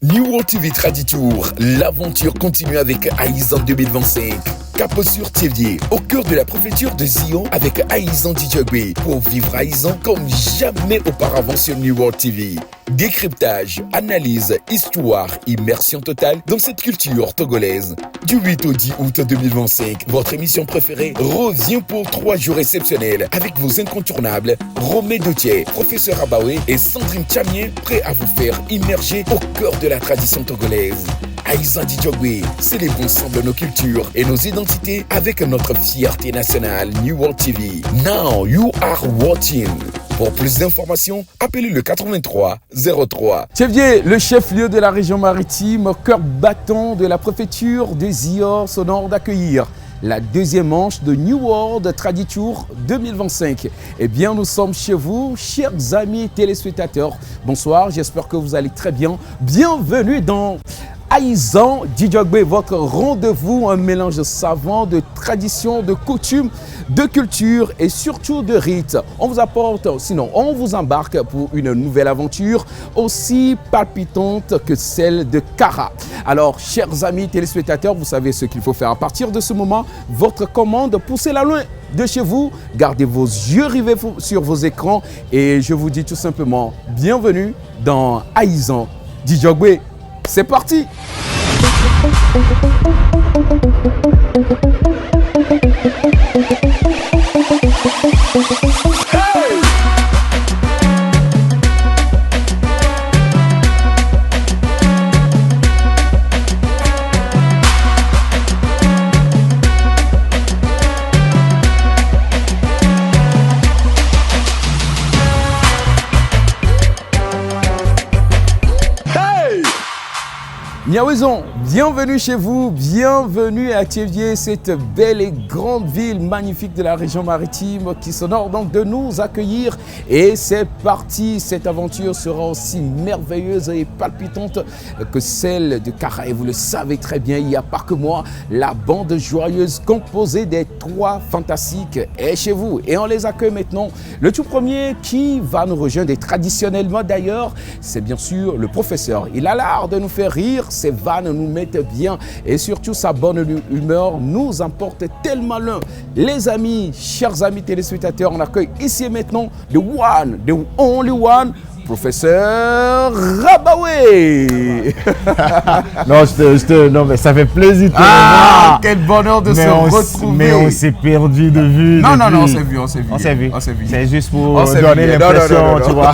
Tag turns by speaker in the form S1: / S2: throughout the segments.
S1: New World TV Traditour, l'aventure continue avec Aïzan 2025. Cap sur Thiévier, au cœur de la préfecture de Zion avec Aïzan Djogbe pour vivre Aïzan comme jamais auparavant sur New World TV. Décryptage, analyse, histoire, immersion totale dans cette culture togolaise. Du 8 au 10 août 2025, votre émission préférée revient pour 3 jours exceptionnels avec vos incontournables Romé Dotier, Professeur Abawe et Sandrine Chamier, prêts à vous faire immerger au cœur de la tradition togolaise. Aïzan Djogbe, célébrons ensemble nos cultures et nos identités avec notre fierté nationale New World TV. Now you are watching. Pour plus d'informations, appelez le 83 03.
S2: Thiévier, le chef-lieu de la région maritime, cœur battant de la préfecture de Zion, s'honore d'accueillir la deuxième manche de New World Traditour 2025. Eh bien, nous sommes chez vous, chers amis téléspectateurs. Bonsoir, j'espère que vous allez très bien. Bienvenue dans Aïzan Djogbe, votre rendez-vous, un mélange savant de traditions, de coutumes, de culture et surtout de rites. On vous apporte, sinon on vous embarque pour une nouvelle aventure aussi palpitante que celle de Kara. Alors, chers amis téléspectateurs, vous savez ce qu'il faut faire à partir de ce moment. Votre commande, poussez-la loin de chez vous. Gardez vos yeux rivés sur vos écrans et je vous dis tout simplement bienvenue dans Aïzan Djogbe. C'est parti! Niaouezon, bienvenue chez vous, bienvenue à Thiévier, cette belle et grande ville magnifique de la région maritime qui s'honore donc de nous accueillir. Et c'est parti, cette aventure sera aussi merveilleuse et palpitante que celle de Kara. Et vous le savez très bien, il n'y a pas que moi, la bande joyeuse composée des 3 fantastiques est chez vous. Et on les accueille maintenant. Le tout premier qui va nous rejoindre, et traditionnellement d'ailleurs, c'est bien sûr le professeur. Il a l'art de nous faire rire. Ses vannes nous mettent bien et surtout sa bonne humeur nous emporte tellement loin. Les amis, chers amis téléspectateurs, on accueille ici et maintenant the one, the only one, Professeur Abawe.
S3: Non, mais ça fait plaisir.
S2: Quel bonheur de se retrouver.
S3: Mais on s'est perdu de vue.
S2: Non, on s'est vu.
S3: C'est juste pour donner l'impression, tu vois.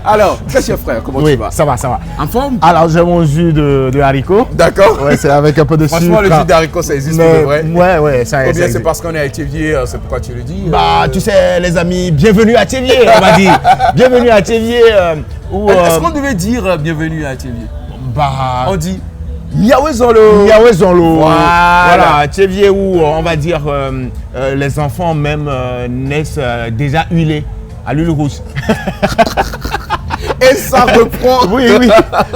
S2: Alors, très cher frère, comment tu vas?
S3: Ça va.
S2: En forme?
S3: Alors, j'ai mon jus de haricot.
S2: D'accord.
S3: Ouais, c'est avec un peu de sucre.
S2: Franchement, le jus d'haricot, ça existe pour vrai.
S3: Ouais, ça existe.
S2: Ou bien c'est parce qu'on est à Thiévier, c'est pourquoi tu le dis?
S3: Bah, tu sais, les amis, bienvenue à Thiévier, on va dire. Bienvenue à Thiévier.
S2: Est-ce qu'on devait dire bienvenue à Thiévier?
S3: Bah,
S2: on dit Niaouezonlo.
S3: Voilà, Thiévier où on va dire les enfants même naissent déjà huilés à l'huile rouge.
S2: Et ça reprend.
S3: Oui.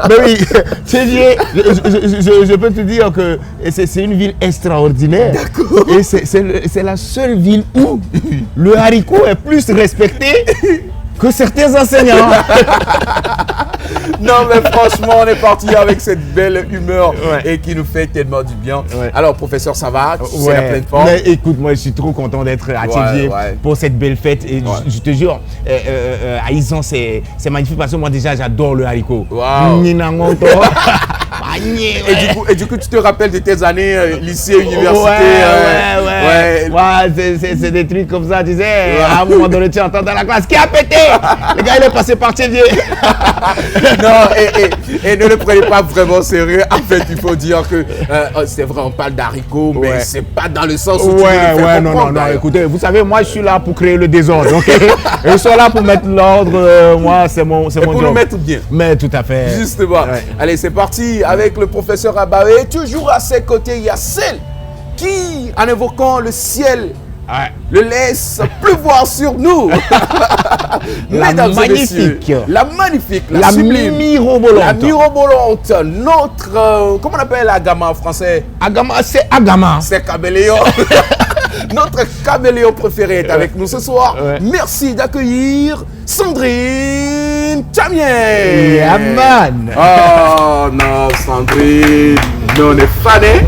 S3: Mais oui, Thiévier, je peux te dire que c'est une ville extraordinaire.
S2: D'accord.
S3: Et c'est la seule ville où le haricot est plus respecté que certains enseignants.
S2: Non mais franchement, on est parti avec cette belle humeur et qui nous fait tellement du bien. Ouais. Alors professeur, ça va? C'est la pleine forme?
S3: Mais écoute, moi je suis trop content d'être à Thiévier pour cette belle fête. Et je te jure, Aïzan, c'est magnifique parce que moi déjà j'adore le haricot.
S2: Wow.
S3: Et
S2: du coup, tu te rappelles de tes années lycée, université?
S3: C'est des trucs comme ça, tu sais. À un moment donné, tu entends dans la classe qui a pété. Le gars, il est passé par Thiévier.
S2: Non, et ne le prenez pas vraiment sérieux. En fait, il faut dire que c'est vrai, on parle d'haricots, mais c'est pas dans le sens où tu veux le faire comprendre.
S3: Non, écoutez, vous savez, moi, je suis là pour créer le désordre. Okay? Et je suis là pour mettre l'ordre. Moi, c'est mon job.
S2: Pour nous mettre bien.
S3: Mais tout à fait.
S2: Justement. Ouais. Allez, c'est parti avec le professeur Abawe. Toujours à ses côtés, il y a celle qui, en évoquant le ciel, le laisse pleuvoir sur nous.
S3: La magnifique,
S2: la sublime,
S3: mirobolante.
S2: La mirobolante, notre, comment on appelle Agama en français?
S3: Agama, c'est Agama.
S2: C'est Cabeléon. Notre caméléon préféré est avec nous ce soir. Merci d'accueillir Sandrine Tchamier.
S3: Yaman.
S2: Oh non, Sandrine. Nous, on est fanés.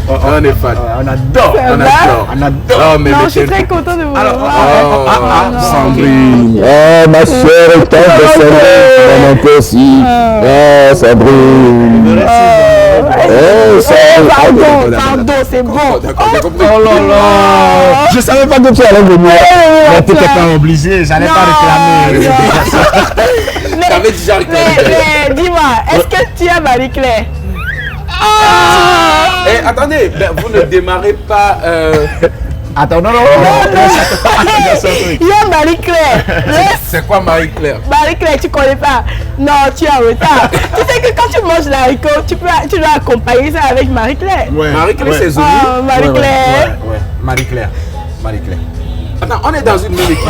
S2: On est fan.
S3: On adore.
S2: On adore.
S3: On adore.
S2: Oh, mais
S4: Non, je suis très content de vous revoir.
S2: Sandrine.
S5: Oh, ma soeur est tendre de Sandrine. Mon oncle aussi. Oh, Sandrine.
S4: Pardon, c'est bon.
S2: D'accord, j'ai compris.
S3: Oh là là.
S5: Je savais pas que tu allais venir.
S3: Mais t'étais pas obligé, j'allais pas réclamer.
S2: T'avais déjà réclamé.
S4: Mais dis-moi, est-ce que tu as Marie-Claire?
S2: Eh, attendez, vous ne démarrez pas.
S3: Attends, non.
S4: Il y a Marie-Claire.
S2: C'est quoi Marie-Claire?
S4: Marie-Claire, tu connais pas? Non, tu es en retard. Tu sais que quand tu manges l'haricot, tu dois accompagner ça avec Marie-Claire.
S2: Marie-Claire, c'est Zoli.
S4: Oh, Marie-Claire.
S3: Marie-Claire.
S2: Attends, on est dans une même équipe.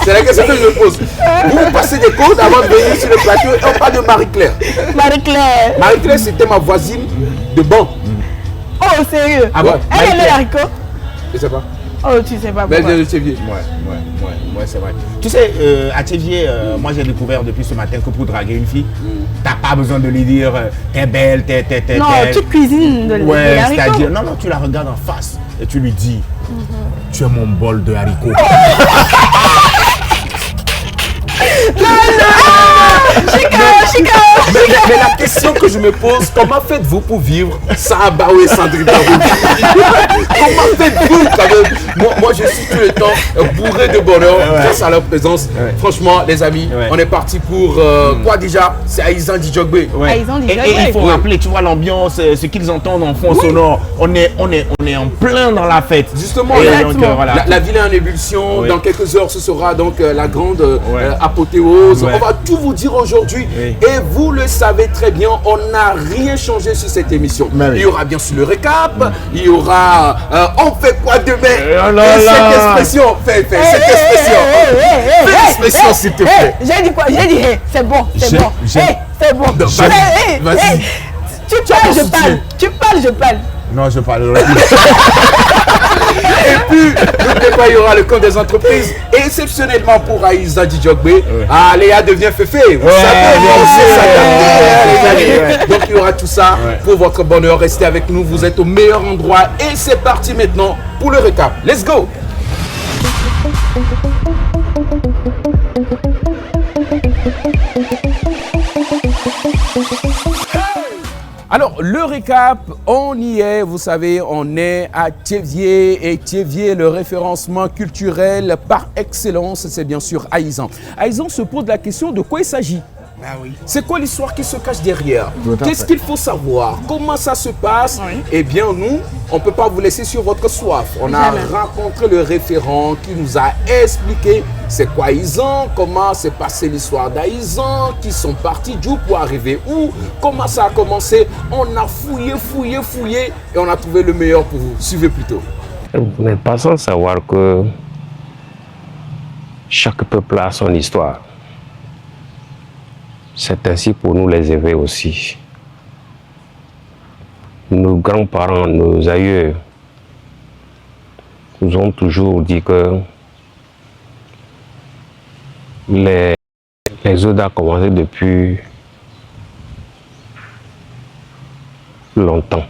S2: C'est la question que je me pose. Vous passez des codes avant de venir sur le plateau et on parle de Marie-Claire.
S4: Marie-Claire.
S2: Marie-Claire, c'était ma voisine de banc.
S4: Oh, sérieux?
S3: Ah bon?
S4: Elle aimait l'haricot?
S2: Je sais pas.
S4: Oh, tu sais pas
S2: Mais
S4: pourquoi.
S2: je sais bien.
S3: Ouais, c'est vrai. Tu sais, à Théviers, moi j'ai découvert depuis ce matin que pour draguer une fille, t'as pas besoin de lui dire t'es belle, t'es.
S4: Non, tu cuisines de
S3: Ouais,
S4: l'haricot.
S3: c'est-à-dire, non, tu la regardes en face et tu lui dis, tu es mon bol de haricots.
S4: Chica.
S2: Mais la question que je me pose, comment faites-vous pour vivre sans Bao et Sandrine Barou? Comment faites-vous quand même? Moi, je suis tout le temps bourré de bonheur grâce à leur présence. Franchement, les amis, on est parti pour quoi déjà? C'est Aïzan Djogbe.
S3: Et il faut rappeler, tu vois l'ambiance, ce qu'ils entendent en fond sonore. On est en plein dans la fête.
S2: Justement,
S3: voilà.
S2: la ville est en ébullition. Dans quelques heures, ce sera donc la grande apothéose. On va tout vous dire aujourd'hui. Et vous le savez très bien, on n'a rien changé sur cette émission. Il y aura bien sûr le récap. Il y aura on fait quoi demain? Et cette expression, fais cette expression. Fais l'expression s'il te plaît.
S4: J'ai dit quoi? J'ai dit c'est bon. C'est bon.
S2: Vas-y.
S4: Tu parles, je parle.
S3: Non, je parle.
S2: Et puis, n'oubliez pas, il y aura le compte des entreprises. Et exceptionnellement pour Aïzan Djogbe, Léa devient féfé. Vous savez, les amis. Donc il y aura tout ça pour votre bonheur. Restez avec nous, vous êtes au meilleur endroit. Et c'est parti maintenant pour le récap. Let's go! Alors, le récap, on y est, vous savez, on est à Théviers et Théviers, le référencement culturel par excellence, c'est bien sûr Aïzan. Aïzan se pose la question de quoi il s'agit.
S3: Ah oui.
S2: C'est quoi l'histoire qui se cache derrière? Qu'est-ce qu'il faut savoir? Comment ça se passe? Eh bien, nous, on ne peut pas vous laisser sur votre soif. On a rencontré le référent qui nous a expliqué c'est quoi Aïzan, comment s'est passée l'histoire d'Aïzan, qui sont partis d'où pour arriver où, comment ça a commencé. On a fouillé et on a trouvé le meilleur pour vous. Suivez plutôt.
S6: Vous n'êtes pas sans savoir que chaque peuple a son histoire. C'est ainsi pour nous les Ewe aussi. Nos grands-parents, nos aïeux nous ont toujours dit que les Oda ont commencé depuis longtemps.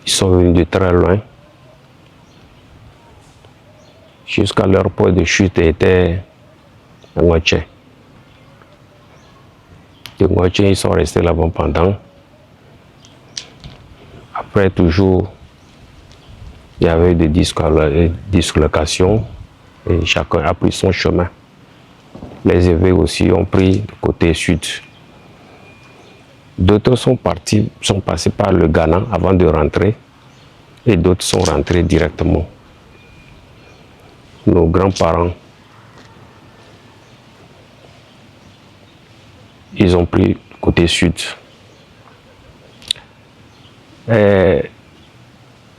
S6: Ils sont venus de très loin. Jusqu'à leur point de chute était à Ngoche. De Ngoche, ils sont restés là-bas pendant. Après, toujours, il y avait des dislocations et chacun a pris son chemin. Les Ewe aussi ont pris le côté sud. D'autres sont passés par le Ghana avant de rentrer et d'autres sont rentrés directement. Nos grands-parents, ils ont pris le côté sud. Et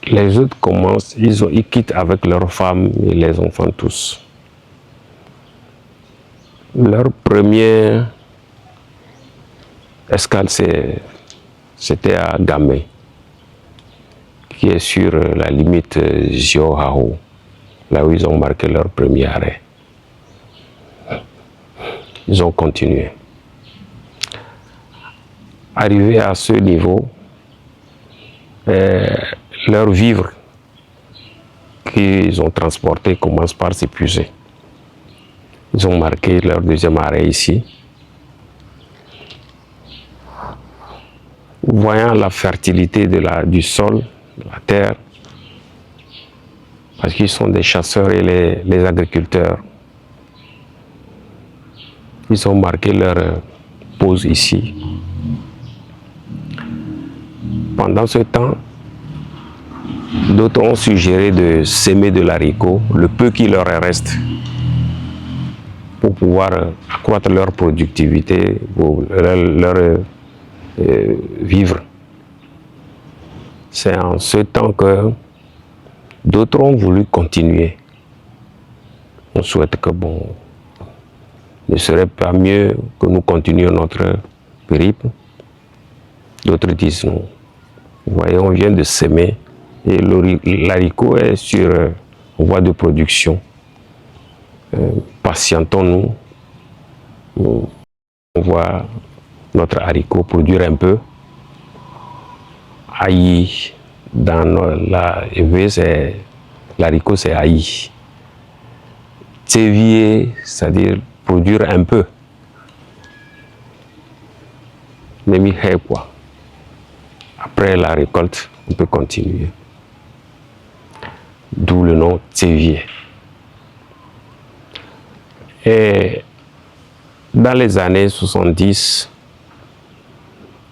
S6: les autres commencent, ils quittent avec leurs femmes et les enfants tous. Leur première escale, c'était à Gamay, qui est sur la limite Zio-Hao, là où ils ont marqué leur premier arrêt. Ils ont continué. Arrivé à ce niveau, leurs vivres qu'ils ont transportés commencent par s'épuiser. Ils ont marqué leur deuxième arrêt ici. Voyant la fertilité du sol, de la terre, parce qu'ils sont des chasseurs et les agriculteurs, ils ont marqué leur pause ici. Pendant ce temps, d'autres ont suggéré de s'aimer de l'haricot, le peu qui leur reste, pour pouvoir accroître leur productivité, pour leur vivre. C'est en ce temps que d'autres ont voulu continuer. On souhaite que, bon, ne serait pas mieux que nous continuions notre périple. D'autres disent non. Vous voyez, on vient de s'aimer et l'haricot est sur voie de production. Patientons-nous. On voit notre haricot produire un peu. Aïe, dans la EV, l'haricot c'est aïe. Tsévier, c'est-à-dire produire un peu. Quoi. Après la récolte, on peut continuer. D'où le nom Tsévier. Et dans les années 70,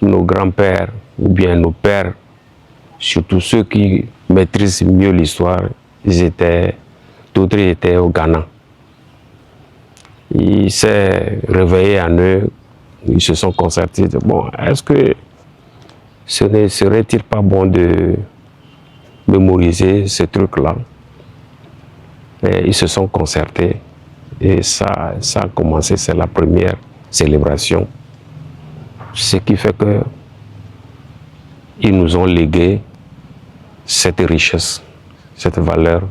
S6: nos grands-pères ou bien nos pères, surtout ceux qui maîtrisent mieux l'histoire, d'autres étaient au Ghana. Ils s'est réveillé en eux, ils se sont concertés. Bon, est-ce que ce ne serait-il pas bon de mémoriser ce truc-là? Et ils se sont concertés et ça a commencé, c'est la première célébration. Ce qui fait que ils nous ont légué cette richesse, cette valeur.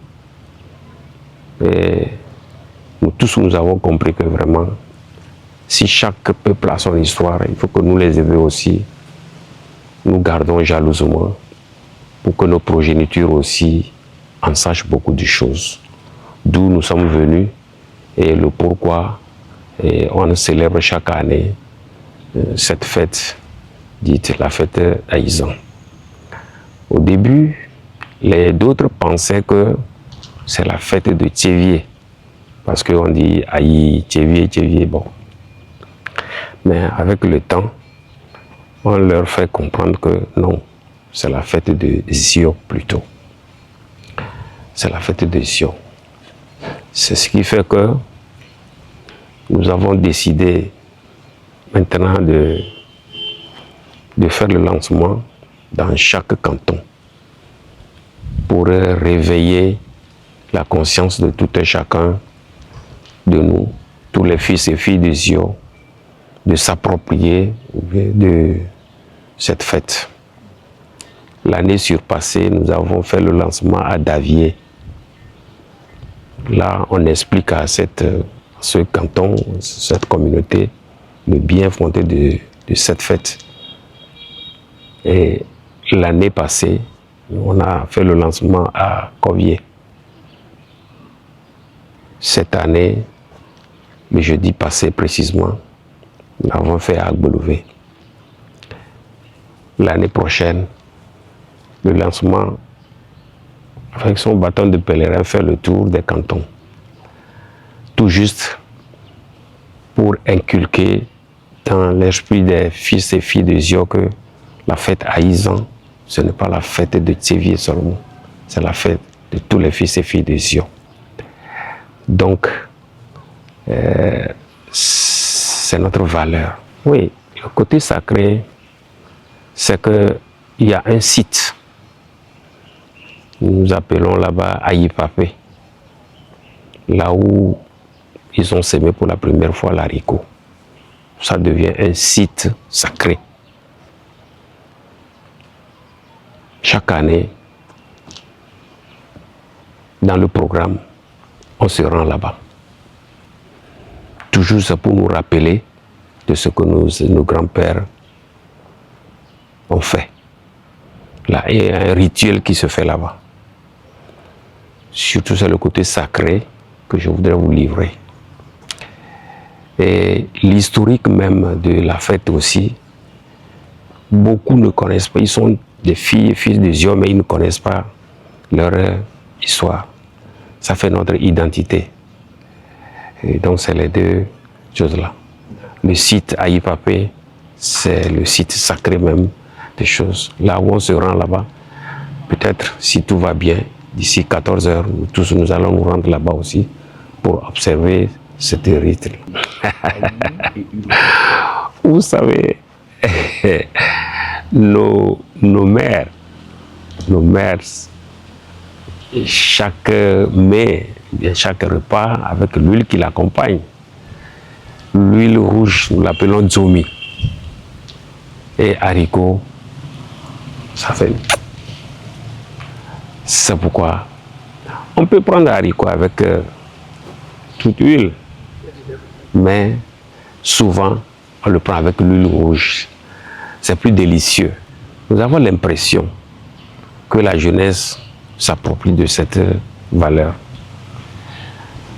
S6: Et nous tous, nous avons compris que vraiment, si chaque peuple a son histoire, il faut que nous les élevons aussi, nous gardons jalousement pour que nos progénitures aussi en sachent beaucoup de choses. D'où nous sommes venus et le pourquoi on célèbre chaque année cette fête dite la fête Aïzan. Au début, d'autres pensaient que c'est la fête de Tsévier, parce qu'on dit Aïe, Tsévier, Tsévier, bon. Mais avec le temps, on leur fait comprendre que non, c'est la fête de Zio plutôt. C'est la fête de Zio. C'est ce qui fait que nous avons décidé maintenant de faire le lancement dans chaque canton pour réveiller la conscience de tout un chacun de nous, tous les fils et filles de Zio, de s'approprier de cette fête. L'année surpassée, nous avons fait le lancement à Davier. Là, on explique à ce canton, cette communauté, le bien fondé de cette fête. Et l'année passée, on a fait le lancement à Covier. Cette année, le jeudi passé précisément, nous l'avons fait à Agbelouvé. L'année prochaine, le lancement, avec son bâton de pèlerin, fait le tour des cantons. Tout juste pour inculquer dans l'esprit des fils et filles de Zio que la fête Aïzan, ce n'est pas la fête de Tsévier seulement, c'est la fête de tous les fils et filles de Zio. Donc, c'est notre valeur. Oui, le côté sacré, c'est qu'il y a un site, nous appelons là-bas Aïpapé, là où ils ont sémé pour la première fois l'haricot. ça devient un site sacré. Chaque année, dans le programme, on se rend là-bas. Toujours c'est pour nous rappeler de ce que nos grands-pères ont fait. Là, il y a un rituel qui se fait là-bas. Surtout c'est le côté sacré que je voudrais vous livrer. Et l'historique même de la fête aussi, beaucoup ne connaissent pas. Ils sont des filles et fils des hommes, mais ils ne connaissent pas leur histoire. Ça fait notre identité. Et donc c'est les deux choses-là. Le site Aïpapé, c'est le site sacré même des choses. Là où on se rend là-bas, peut-être si tout va bien, d'ici 14 heures, tous nous allons nous rendre là-bas aussi pour observer cet rite. Vous savez, nos mères, chaque mets, chaque repas avec l'huile qui l'accompagne. L'huile rouge, nous l'appelons Zomi. Et haricots, ça fait. C'est pourquoi on peut prendre haricot avec toute huile, mais souvent on le prend avec l'huile rouge. C'est plus délicieux. Nous avons l'impression que la jeunesse s'approprie de cette valeur.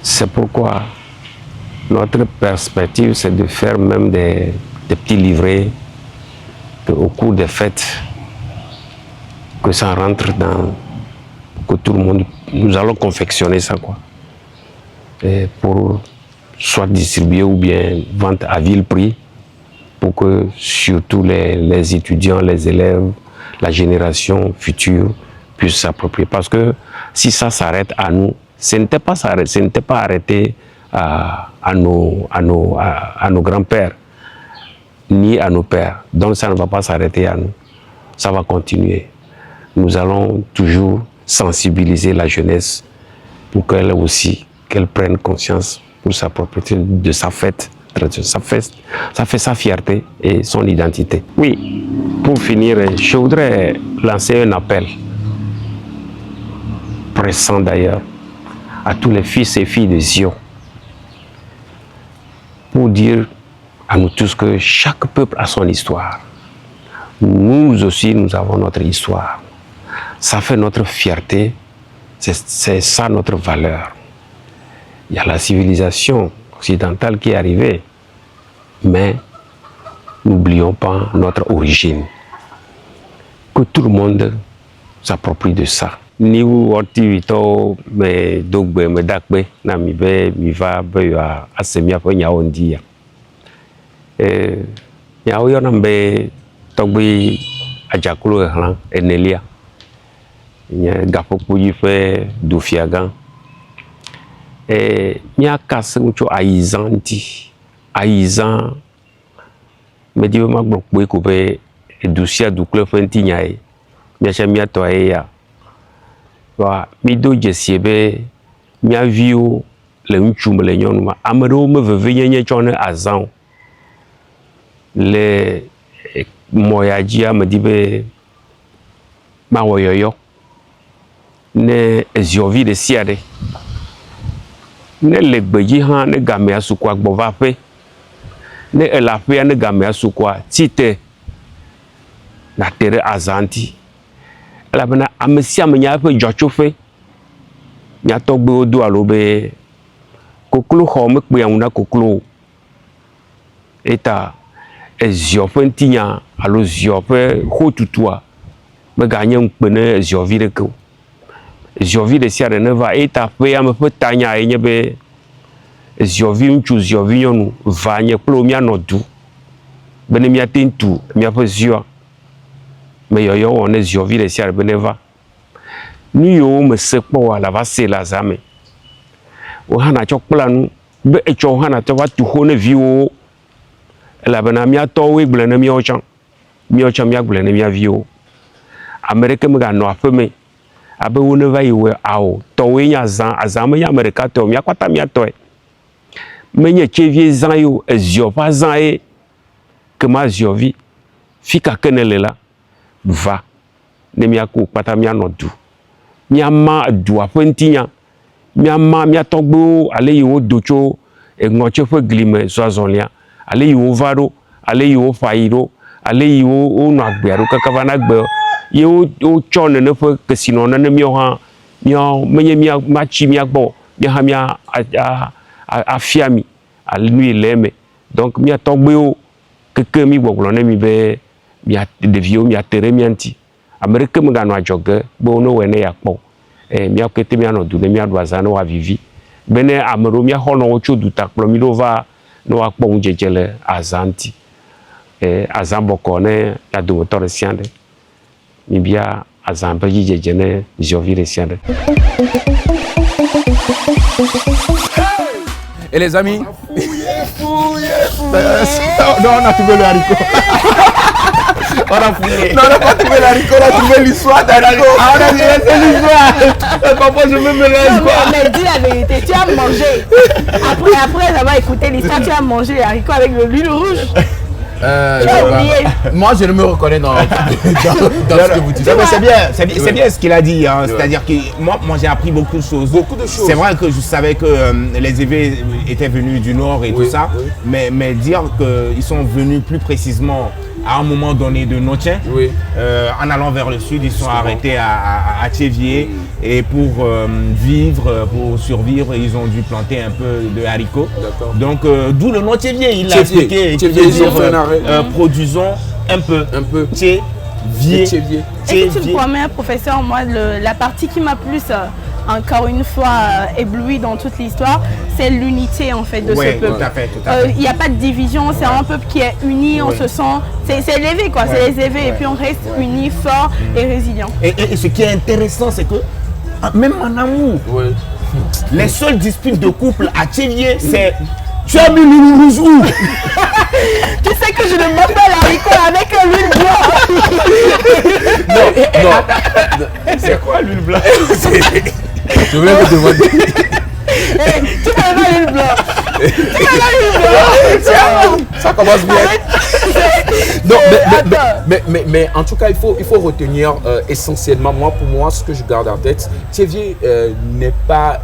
S6: C'est pourquoi notre perspective, c'est de faire même des petits livrets au cours des fêtes, que ça rentre dans, que tout le monde, nous allons confectionner ça quoi. Et pour soit distribuer ou bien vente à vil prix, pour que surtout les étudiants, les élèves, la génération future puissent s'approprier. Parce que si ça s'arrête à nous, ce n'était pas arrêté à nos grands-pères, ni à nos pères. Donc ça ne va pas s'arrêter à nous. Ça va continuer. Nous allons toujours sensibiliser la jeunesse pour qu'elle aussi, qu'elle prenne conscience pour s'approprier de sa fête. Ça fait sa fierté et son identité. Oui, pour finir, je voudrais lancer un appel, pressant d'ailleurs, à tous les fils et filles de Zion, pour dire à nous tous que chaque peuple a son histoire. Nous aussi, nous avons notre histoire. Ça fait notre fierté, c'est ça notre valeur. Il y a la civilisation occidentale qui est arrivée, mais n'oublions pas notre origine. Que tout le monde s'approprie de ça. Ni wati vito me dogbe me dakbe na mi va be ya asemia po nya ondi ya ya o yona mbe togbe ajakulu hlan enelia nya gapopu yi fe do fiagan mia kase uncho aizan ti aizan me di ma gbo pe ko be edusia du club fenti nya e mia cha mia to ya wa mi do jesie be mia viwo le ntchu me le nyonu ma amedo me veve nyenye chone azan le moyaji amedi be ma woyoyo ne eziovi de siade ne le gbeji han ne game asukwa gbova pe ne elape ne game asukwa tite na tere azanti la bena amesia menya pe jochofe nya togbe odo alobe koklo ho me pe awuna koklo eta eziofe ntinya alo ziofe hotutua me ganye mpene eziovi de ko eziovi de sia de neva eta pe am pe tanya enye be eziovi nchu ziovi nyonu va nye plo mia nodu bene mia tentu mia pe zio me yoyo on eziovi de sia de beneva ni yo me sekpo ala va se la zame o hana chokpla nu be echo hana to wa tu ho ne viwo la bena mia to we gble na mia ochan mia gble na mia viwo america me ga no afeme abe wo ne va yiwe awo to we nya azan me nya america to mia kwata mia to menye chevie zan yo ezio pa zan e que ma ziovi, fika kenelela, va, ne miako, pata mia no du. Miama du apentinya, miama togbo, ale yo docho, et ngoche fe glime, soazonlia, ale yo varo, ale yo fairo, ale yo nakberu, kakavanakbe, yo chone ne fe, que sinon ne mioha, mia machi miakbo, mia afiami, à lui l'aime. Donc, mia togbo, que mi boblone mi be, mia de vieux, mia terre mianti. Amérique me gagne à jogger, bon, no, wene yakbo. Mia kete mia no dune mia doazano a vivi. Bene amero mia hono ocho du takplo mi va no akpo unjejele azanti. Azambo ne la domoteur siande. Mi bia azambe jejene jovire siande.
S2: Et les amis?
S3: Non, on a trouvé le haricot. On a fouillé.
S2: Non, on n'a pas trouvé l'haricot, on a trouvé l'histoire d'haricot.
S3: Ah, on a trouvé l'histoire. Papa, je me mélange quoi.
S4: Mais dis la vérité, tu as mangé. Après avoir écouté l'histoire, tu as mangé les haricots avec de l'huile rouge.
S2: Moi, je ne me reconnais dans ce que vous dites.
S3: C'est bien ce qu'il a dit. Hein. C'est-à-dire que moi j'ai appris beaucoup de choses. C'est vrai que je savais que les Évés étaient venus du Nord et tout ça. Mais dire qu'ils sont venus plus précisément à un moment donné de Notien, en allant vers le sud, ils sont arrêtés à Thiévier. Et pour vivre, pour survivre, ils ont dû planter un peu de haricots. Donc, d'où le nom Thiévier, il l'a expliqué. Produisons un peu. Thiévier.
S4: Et tu me promets, professeur, moi, la partie qui m'a plus, encore une fois, ébloui dans toute l'histoire, c'est l'unité en fait de ce peuple.
S3: Tout à fait.
S4: Il n'y a pas de division, c'est un peuple qui est uni, on se sent, c'est l'éveil quoi, c'est les éveils, et puis on reste unis, forts et résilients.
S3: Et ce qui est intéressant, c'est que même en amour, les seules disputes de couple à Thiévier, c'est tu as mis l'huile rouge où?
S4: Tu sais que je ne mange pas l'haricot avec l'huile blanche.
S3: Non. C'est quoi l'huile blanche?
S2: Je voulais vous demander.
S4: Tu n'as pas l'huile blanche.
S2: Ça commence bien. Non, mais en tout cas, il faut retenir essentiellement, pour moi, ce que je garde en tête, Thiévier n'est pas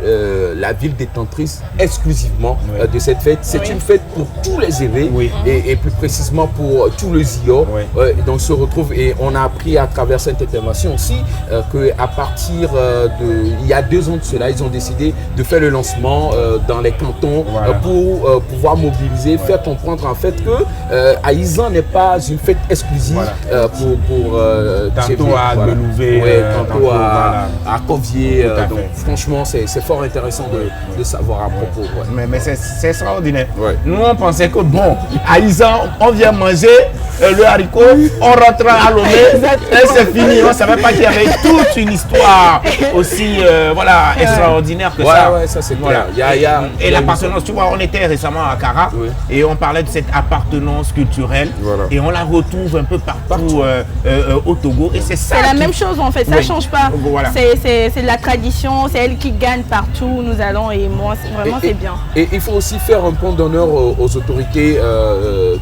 S2: la ville détentrice exclusivement de cette fête. C'est une fête pour tous les Évés et plus précisément pour tout le Zior. Donc, on se retrouve et on a appris à travers cette intervention aussi qu'à partir il y a 2 ans de cela, ils ont décidé de faire le lancement dans les cantons pour pouvoir mobiliser, faire comprendre en fait que Aïzan n'est pas une fête exclusive pour
S3: tantôt à Belouvé,
S2: tantôt à Covier. Donc franchement, c'est fort intéressant de savoir à propos.
S3: Mais c'est extraordinaire. Nous, on pensait que bon, Aïzan, on vient manger le haricot, on rentre à Lomé et c'est fini. On ne savait pas qu'il y avait toute une histoire aussi extraordinaire que ça.
S2: Ça c'est
S3: clair. Et l'appartenance, tu vois, on était récemment à Cara et on parlait de cette appartenance culturelle et on la retrouve un peu partout au Togo et c'est ça.
S4: C'est la même chose en fait, ça ne change pas. C'est la tradition, c'est elle qui gagne partout où nous allons et moi, vraiment c'est bien.
S2: Et il faut aussi faire un point d'honneur aux autorités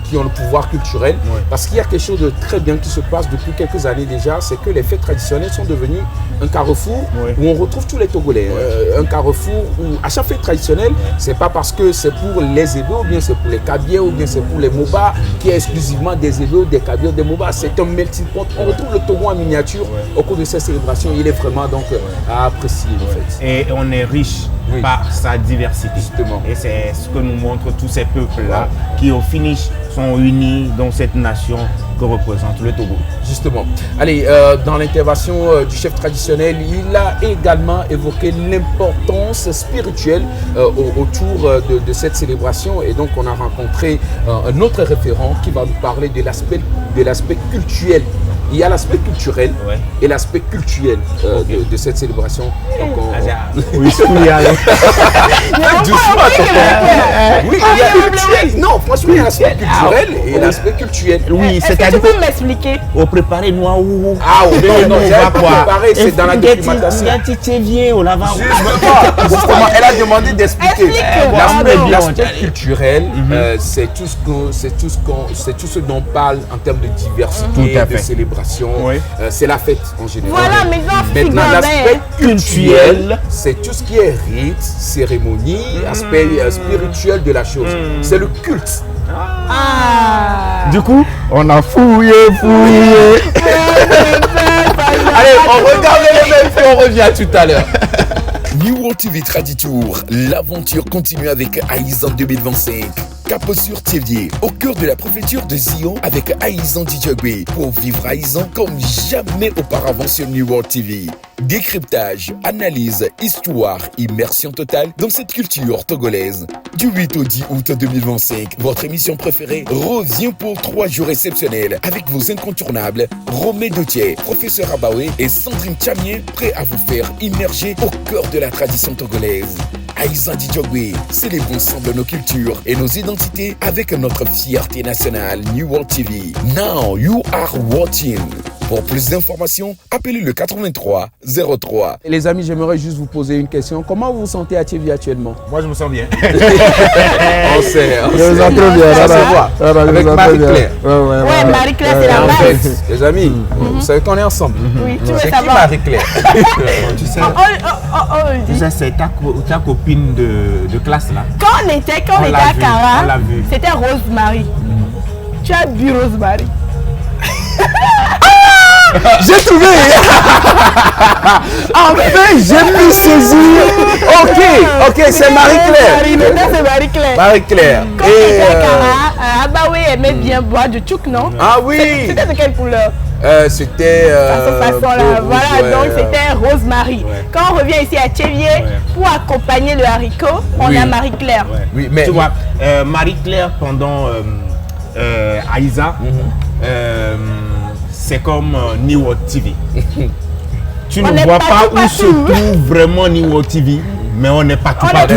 S2: qui ont le pouvoir culturel parce qu'il y a quelque chose de très bien qui se passe depuis quelques années déjà, c'est que les fêtes traditionnelles sont devenues un carrefour où on retrouve tous les Togolais. Un carrefour où à chaque fête traditionnelle, c'est pas parce que c'est pour les Évés ou bien c'est pour les Kabiens ou bien c'est pour les Moba qui est exclusivement des Évés ou des Kabiens ou des Moba. C'est un melting pot. On retrouve le Togo en miniature au cours de cette célébration. Il est vraiment donc à apprécier en fait.
S3: Et on est riche par sa diversité. Justement. Et c'est ce que nous montrent tous ces peuples-là qui au finish sont unis dans cette nation que représente le Togo.
S2: Justement. Allez, dans l'intervention du chef traditionnel, il a également évoqué l'importance spirituelle autour de cette célébration et donc on a rencontré un autre référent qui va nous parler de l'aspect culturel. Il y a l'aspect culturel et l'aspect cultuel de cette célébration. Donc Oui, il y a culturel. Non, franchement, il y a l'aspect culturel et l'aspect culturel.
S3: Oui,
S4: est-ce que tu peux m'expliquer?
S3: Au préparer nous ou
S2: ah oui, non, on va préparer, c'est dans la documentation. Justement, elle a demandé d'expliquer. L'aspect culturel, c'est tout ce dont on parle en termes de diversité, de célébration. C'est la fête en général.
S4: Voilà,
S2: maintenant l'aspect culturel, c'est tout ce qui est rite, cérémonie, aspect spirituel de la chose. C'est le culte.
S3: Du coup, on a fouillé.
S2: Allez, on regarde les mêmes et on revient tout à l'heure.
S1: New World TV Traditour, l'aventure continue avec Aïzan 2025. Cap sur Thiévier, au cœur de la préfecture de Zion avec Aïzan Djogbe pour vivre Aïzan comme jamais auparavant sur New World TV. Décryptage, analyse, histoire, immersion totale dans cette culture togolaise. Du 8 au 10 août 2025, votre émission préférée revient pour 3 jours exceptionnels avec vos incontournables Romé Dotier, Professeur Abaoué et Sandrine Tchamier, prêts à vous faire immerger au cœur de la tradition togolaise. Aïzan Djogbe, célébrons ensemble nos cultures et nos identités avec notre fierté nationale. New World TV. Now you are watching. Pour plus d'informations, appelez le 83 03.
S2: Les amis, j'aimerais juste vous poser une question. Comment vous vous sentez à Thiévier actuellement?
S3: Moi, je me sens bien.
S2: On sait.
S5: Je me sens très bien.
S2: Ça se voit. Avec Marie-Claire.
S4: Ouais, Marie-Claire, c'est la base.
S2: Les amis, vous savez qu'on est ensemble.
S4: Oui, tu veux
S2: C'est qui
S4: savoir.
S2: Marie-Claire?
S3: Tu sais,
S4: dis.
S3: c'est ta copine de classe là.
S4: Quand on était à
S3: on
S4: Cara,
S3: l'a vu.
S4: c'était Rosemary. Tu as vu Rosemary?
S2: J'ai trouvé. Enfin, j'ai pu saisir. Ok, c'est Marie-Claire.
S4: C'est Marie-Claire.
S2: Marie-Claire.
S4: Quand on était à Cara, Abaoué aimait bien boire du tchouk, non?
S2: Ah oui.
S4: C'était de quelle couleur?
S2: C'était
S4: Façon là. Voilà, donc c'était Rosemary. Quand on revient ici à Thiévier, pour accompagner le haricot, on a Marie-Claire.
S2: Oui, mais
S3: tu vois, Marie-Claire pendant Aïza, c'est comme New World TV. Tu ne vois pas où se trouve vraiment New World TV, mais on n'est pas tout partout.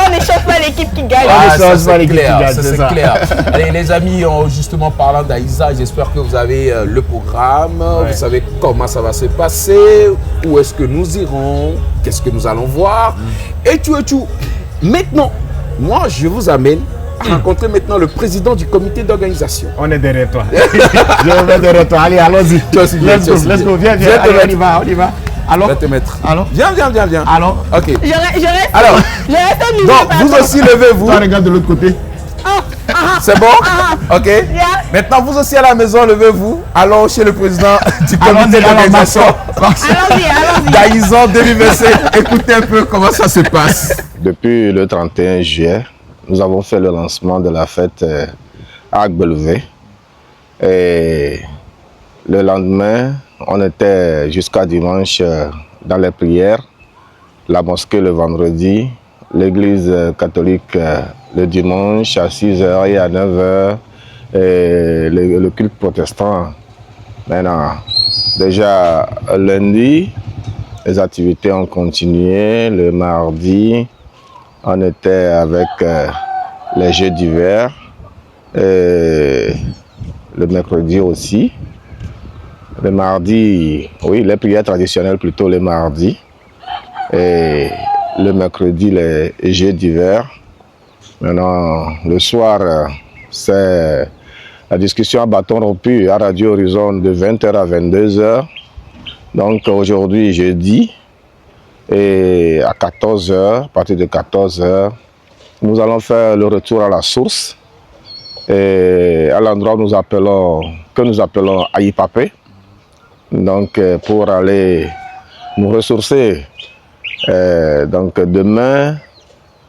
S4: On n'échappe pas l'équipe qui gagne.
S2: ça c'est clair. Allez les amis, justement parlant d'Aïza, j'espère que vous avez le programme, vous savez comment ça va se passer, où est-ce que nous irons, qu'est-ce que nous allons voir, et tout. Maintenant, moi je vous amène à rencontrer maintenant le président du comité d'organisation.
S3: On est derrière toi. Je vais derrière toi. Allez, allons-y. Let's go. Viens. Allez, on y va. Alors,
S2: va te mettre.
S3: Alors,
S2: viens.
S3: Alors,
S2: ok.
S4: Je reste.
S2: Alors,
S4: je reste au niveau.
S2: Donc, vous aussi levez-vous.
S3: toi, regarde de l'autre côté.
S2: C'est bon? Ok. Maintenant, vous aussi à la maison, levez-vous. Allons chez le président du comité d'organisation.
S4: Allons-y.
S2: d'Aïzan 2025. Écoutez un peu comment ça se passe.
S5: Depuis le 31 juillet, nous avons fait le lancement de la fête à Agbelevé. Et le lendemain, on était jusqu'à dimanche dans les prières, la mosquée le vendredi, l'église catholique le dimanche à 6h et à 9h, et le culte protestant. Maintenant, déjà lundi, les activités ont continué. Le mardi, on était avec les jeux d'hiver. Et le mercredi aussi. Le mardi, oui, les prières traditionnelles plutôt le mardi. Et le mercredi, les jeux d'hiver. Maintenant, le soir, c'est la discussion à bâton rompu à Radio Horizon de 20h à 22h. Donc aujourd'hui, jeudi, et à 14h, à partir de 14h, nous allons faire le retour à la source. Et à l'endroit que nous appelons Aïpapé. Donc pour aller nous ressourcer. Donc demain,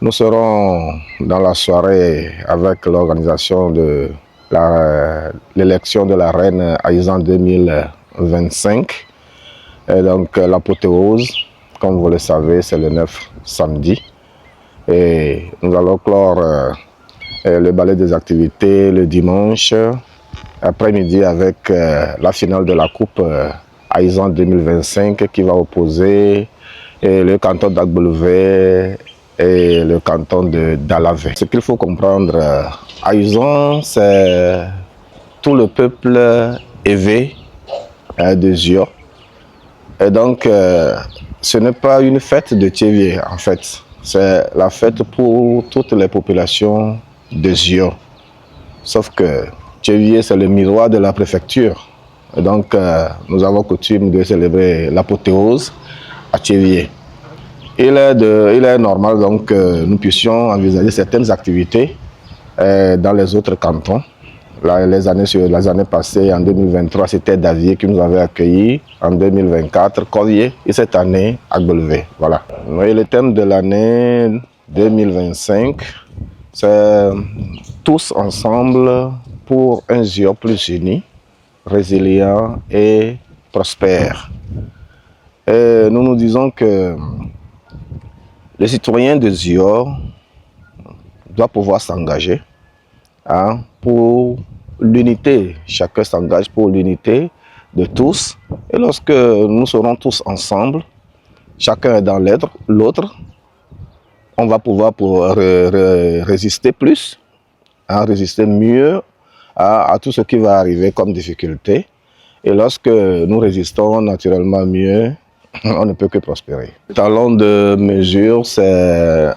S5: nous serons dans la soirée avec l'organisation de l'élection de la reine Aïzan 2025. Et donc l'apothéose, comme vous le savez, c'est le 9 samedi. Et nous allons clore le ballet des activités le dimanche après-midi avec la finale de la coupe Aïzan 2025 qui va opposer le canton d'Agbelevé et le canton d'Alavé. Ce qu'il faut comprendre à Izon, c'est tout le peuple évé de Zio. Et donc, ce n'est pas une fête de Tchévier, en fait. C'est la fête pour toutes les populations de Zio. Sauf que Tchévier, c'est le miroir de la préfecture. Et donc, nous avons coutume de célébrer l'apothéose à Tchévier. Il est normal donc, que nous puissions envisager certaines activités dans les autres cantons. Les années passées, en 2023, c'était Davier qui nous avait accueillis. En 2024, Corrier. Et cette année, Agbelevé. Voilà. Et le thème de l'année 2025, c'est tous ensemble pour un Zio plus uni, résilient et prospère. Et nous nous disons que les citoyens de Zio doivent pouvoir s'engager pour l'unité. Chacun s'engage pour l'unité de tous. Et lorsque nous serons tous ensemble, chacun est dans l'autre, on va pouvoir résister plus, résister mieux à tout ce qui va arriver comme difficulté. Et lorsque nous résistons naturellement mieux, on ne peut que prospérer. Le talon de mesure, c'est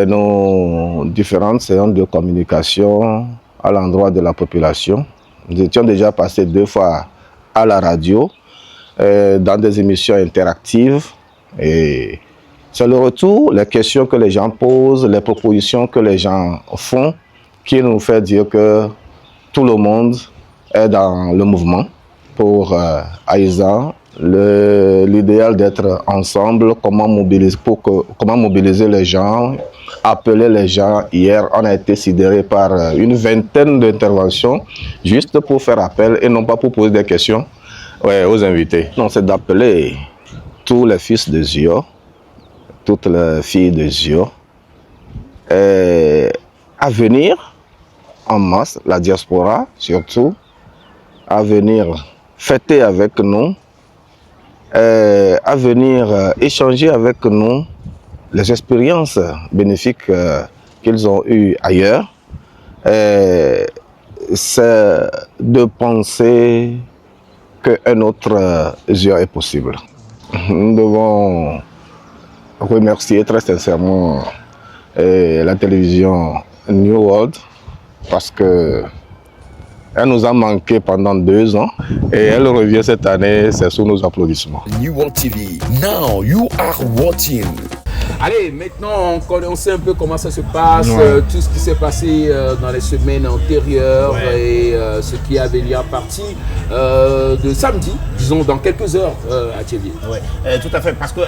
S5: nos différentes séances de communication à l'endroit de la population. Nous étions déjà passés 2 fois à la radio, dans des émissions interactives. Et c'est le retour, les questions que les gens posent, les propositions que les gens font, qui nous fait dire que tout le monde est dans le mouvement pour Aïza. L'idéal d'être ensemble, comment mobiliser les gens, appeler les gens. Hier, on a été sidéré par une vingtaine d'interventions juste pour faire appel et non pas pour poser des questions aux invités. Non, c'est d'appeler tous les fils de Zio, toutes les filles de Zio, à venir en masse, la diaspora surtout, à venir fêter avec nous, à venir échanger avec nous les expériences bénéfiques qu'ils ont eues ailleurs. C'est de penser qu'un autre Zio est possible. Nous devons remercier très sincèrement la télévision New World parce que elle nous a manqué pendant 2 ans et elle revient cette année, c'est sous nos applaudissements.
S1: New World TV, now you are watching.
S2: Allez, maintenant on sait un peu comment ça se passe, tout ce qui s'est passé dans les semaines antérieures et ce qui avait lieu à partir de samedi, disons dans quelques heures à Tchévier.
S3: Oui, tout à fait, parce que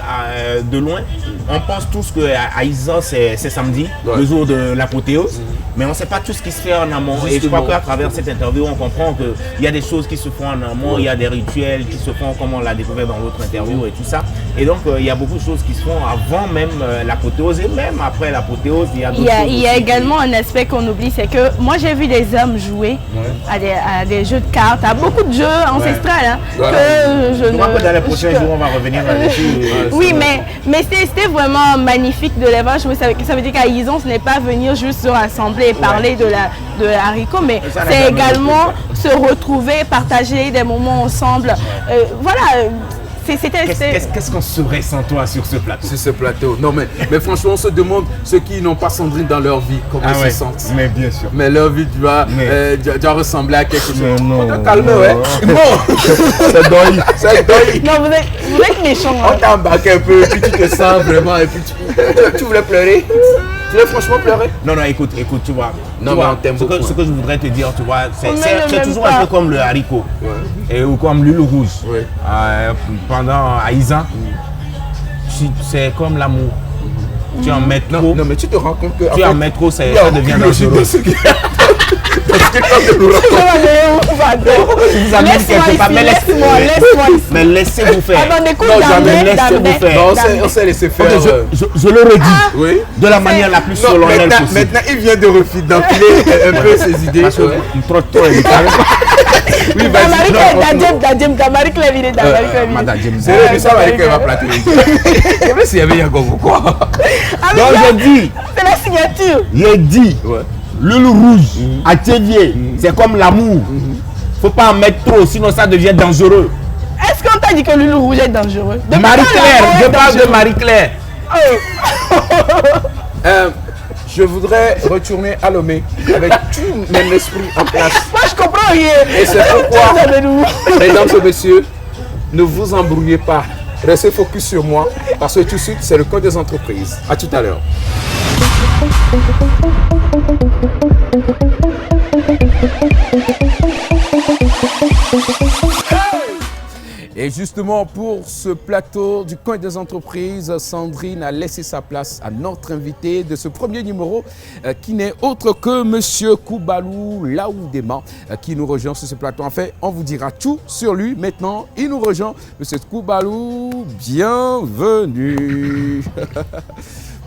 S3: de loin, on pense tous qu'à Aïza c'est samedi, le jour de l'apothéose, mais on ne sait pas tout ce qui se fait en amont. Justement. Et je crois qu'à travers cette interview, on comprend qu'il y a des choses qui se font en amont, il y a des rituels qui se font comme on l'a découvert dans l'autre interview et tout ça. Et donc il y a beaucoup de choses qui se font avant même l'apothéose et même après l'apothéose, il y a d'autres choses.
S4: Il y a également un aspect qu'on oublie, c'est que moi j'ai vu des hommes jouer à des jeux de cartes, à beaucoup de jeux ancestrales.
S3: Je crois que dans les prochains jours, on va revenir là-dessus.
S4: Oui, mais c'était vraiment magnifique de les voir jouer. Ça veut dire qu'à Izon, ce n'est pas venir juste se rassembler et parler de haricot, mais c'est également se retrouver, partager des moments ensemble. Voilà.
S2: Qu'est-ce qu'on serait sans toi sur ce plateau? Sur ce plateau. Non, mais franchement, on se demande ceux qui n'ont pas Sandrine dans leur vie, comment ils se sentent.
S3: Mais bien sûr.
S2: Mais leur vie, tu vas ressembler à quelque chose.
S3: Non.
S2: On t'a calmé, ouais. Bon.
S3: C'est deuil.
S2: C'est deuil.
S4: Non, vous êtes méchants.
S2: On t'a embarqué un peu, et puis tu te sens vraiment, et puis tu voulais pleurer. Tu voulais franchement pleurer?
S3: Non, écoute, tu vois.
S2: Non, mais on t'aime beaucoup.
S3: Ce que je voudrais te dire, tu vois, c'est toujours un peu comme le haricot. Ou comme l'huile rouge. Pendant Aïza, c'est comme l'amour. Tu en mets trop.
S2: Non, mais tu te rends compte que.
S3: Tu en mets trop, ça devient dangereux. Mais laissez-vous faire.
S2: On s'est laissé faire.
S3: Je le redis de la manière la plus solennelle possible.
S2: Maintenant, il vient de d'enfiler un peu ses idées.
S3: Trop.
S2: Oui,
S4: Marie-Claire, il est dans Marie-Claire.
S3: Madame James.
S2: C'est lui, ça Marie-Claire va plater. Je sais s'il y avait Yago ou quoi.
S3: Donc j'ai dit,
S4: c'est la signature.
S3: j'ai dit, l'huile rouge à Théviers, c'est comme l'amour. Faut pas en mettre trop, sinon ça devient dangereux.
S4: Est-ce qu'on t'a dit que l'huile rouge est dangereux?
S3: Marie-Claire, je parle de Marie-Claire.
S2: Je voudrais retourner à Lomé avec tout mon esprit en place.
S4: Moi, je comprends rien.
S2: Et c'est pourquoi, mesdames et messieurs, ne vous embrouillez pas. Restez focus sur moi parce que tout de suite, c'est le code des entreprises. À tout à l'heure. Et justement, pour ce plateau du coin des entreprises, Sandrine a laissé sa place à notre invité de ce premier numéro, qui n'est autre que Monsieur Koubalou Laoudema, qui nous rejoint sur ce plateau. En fait, on vous dira tout sur lui. Maintenant, il nous rejoint. Monsieur Koubalou, bienvenue.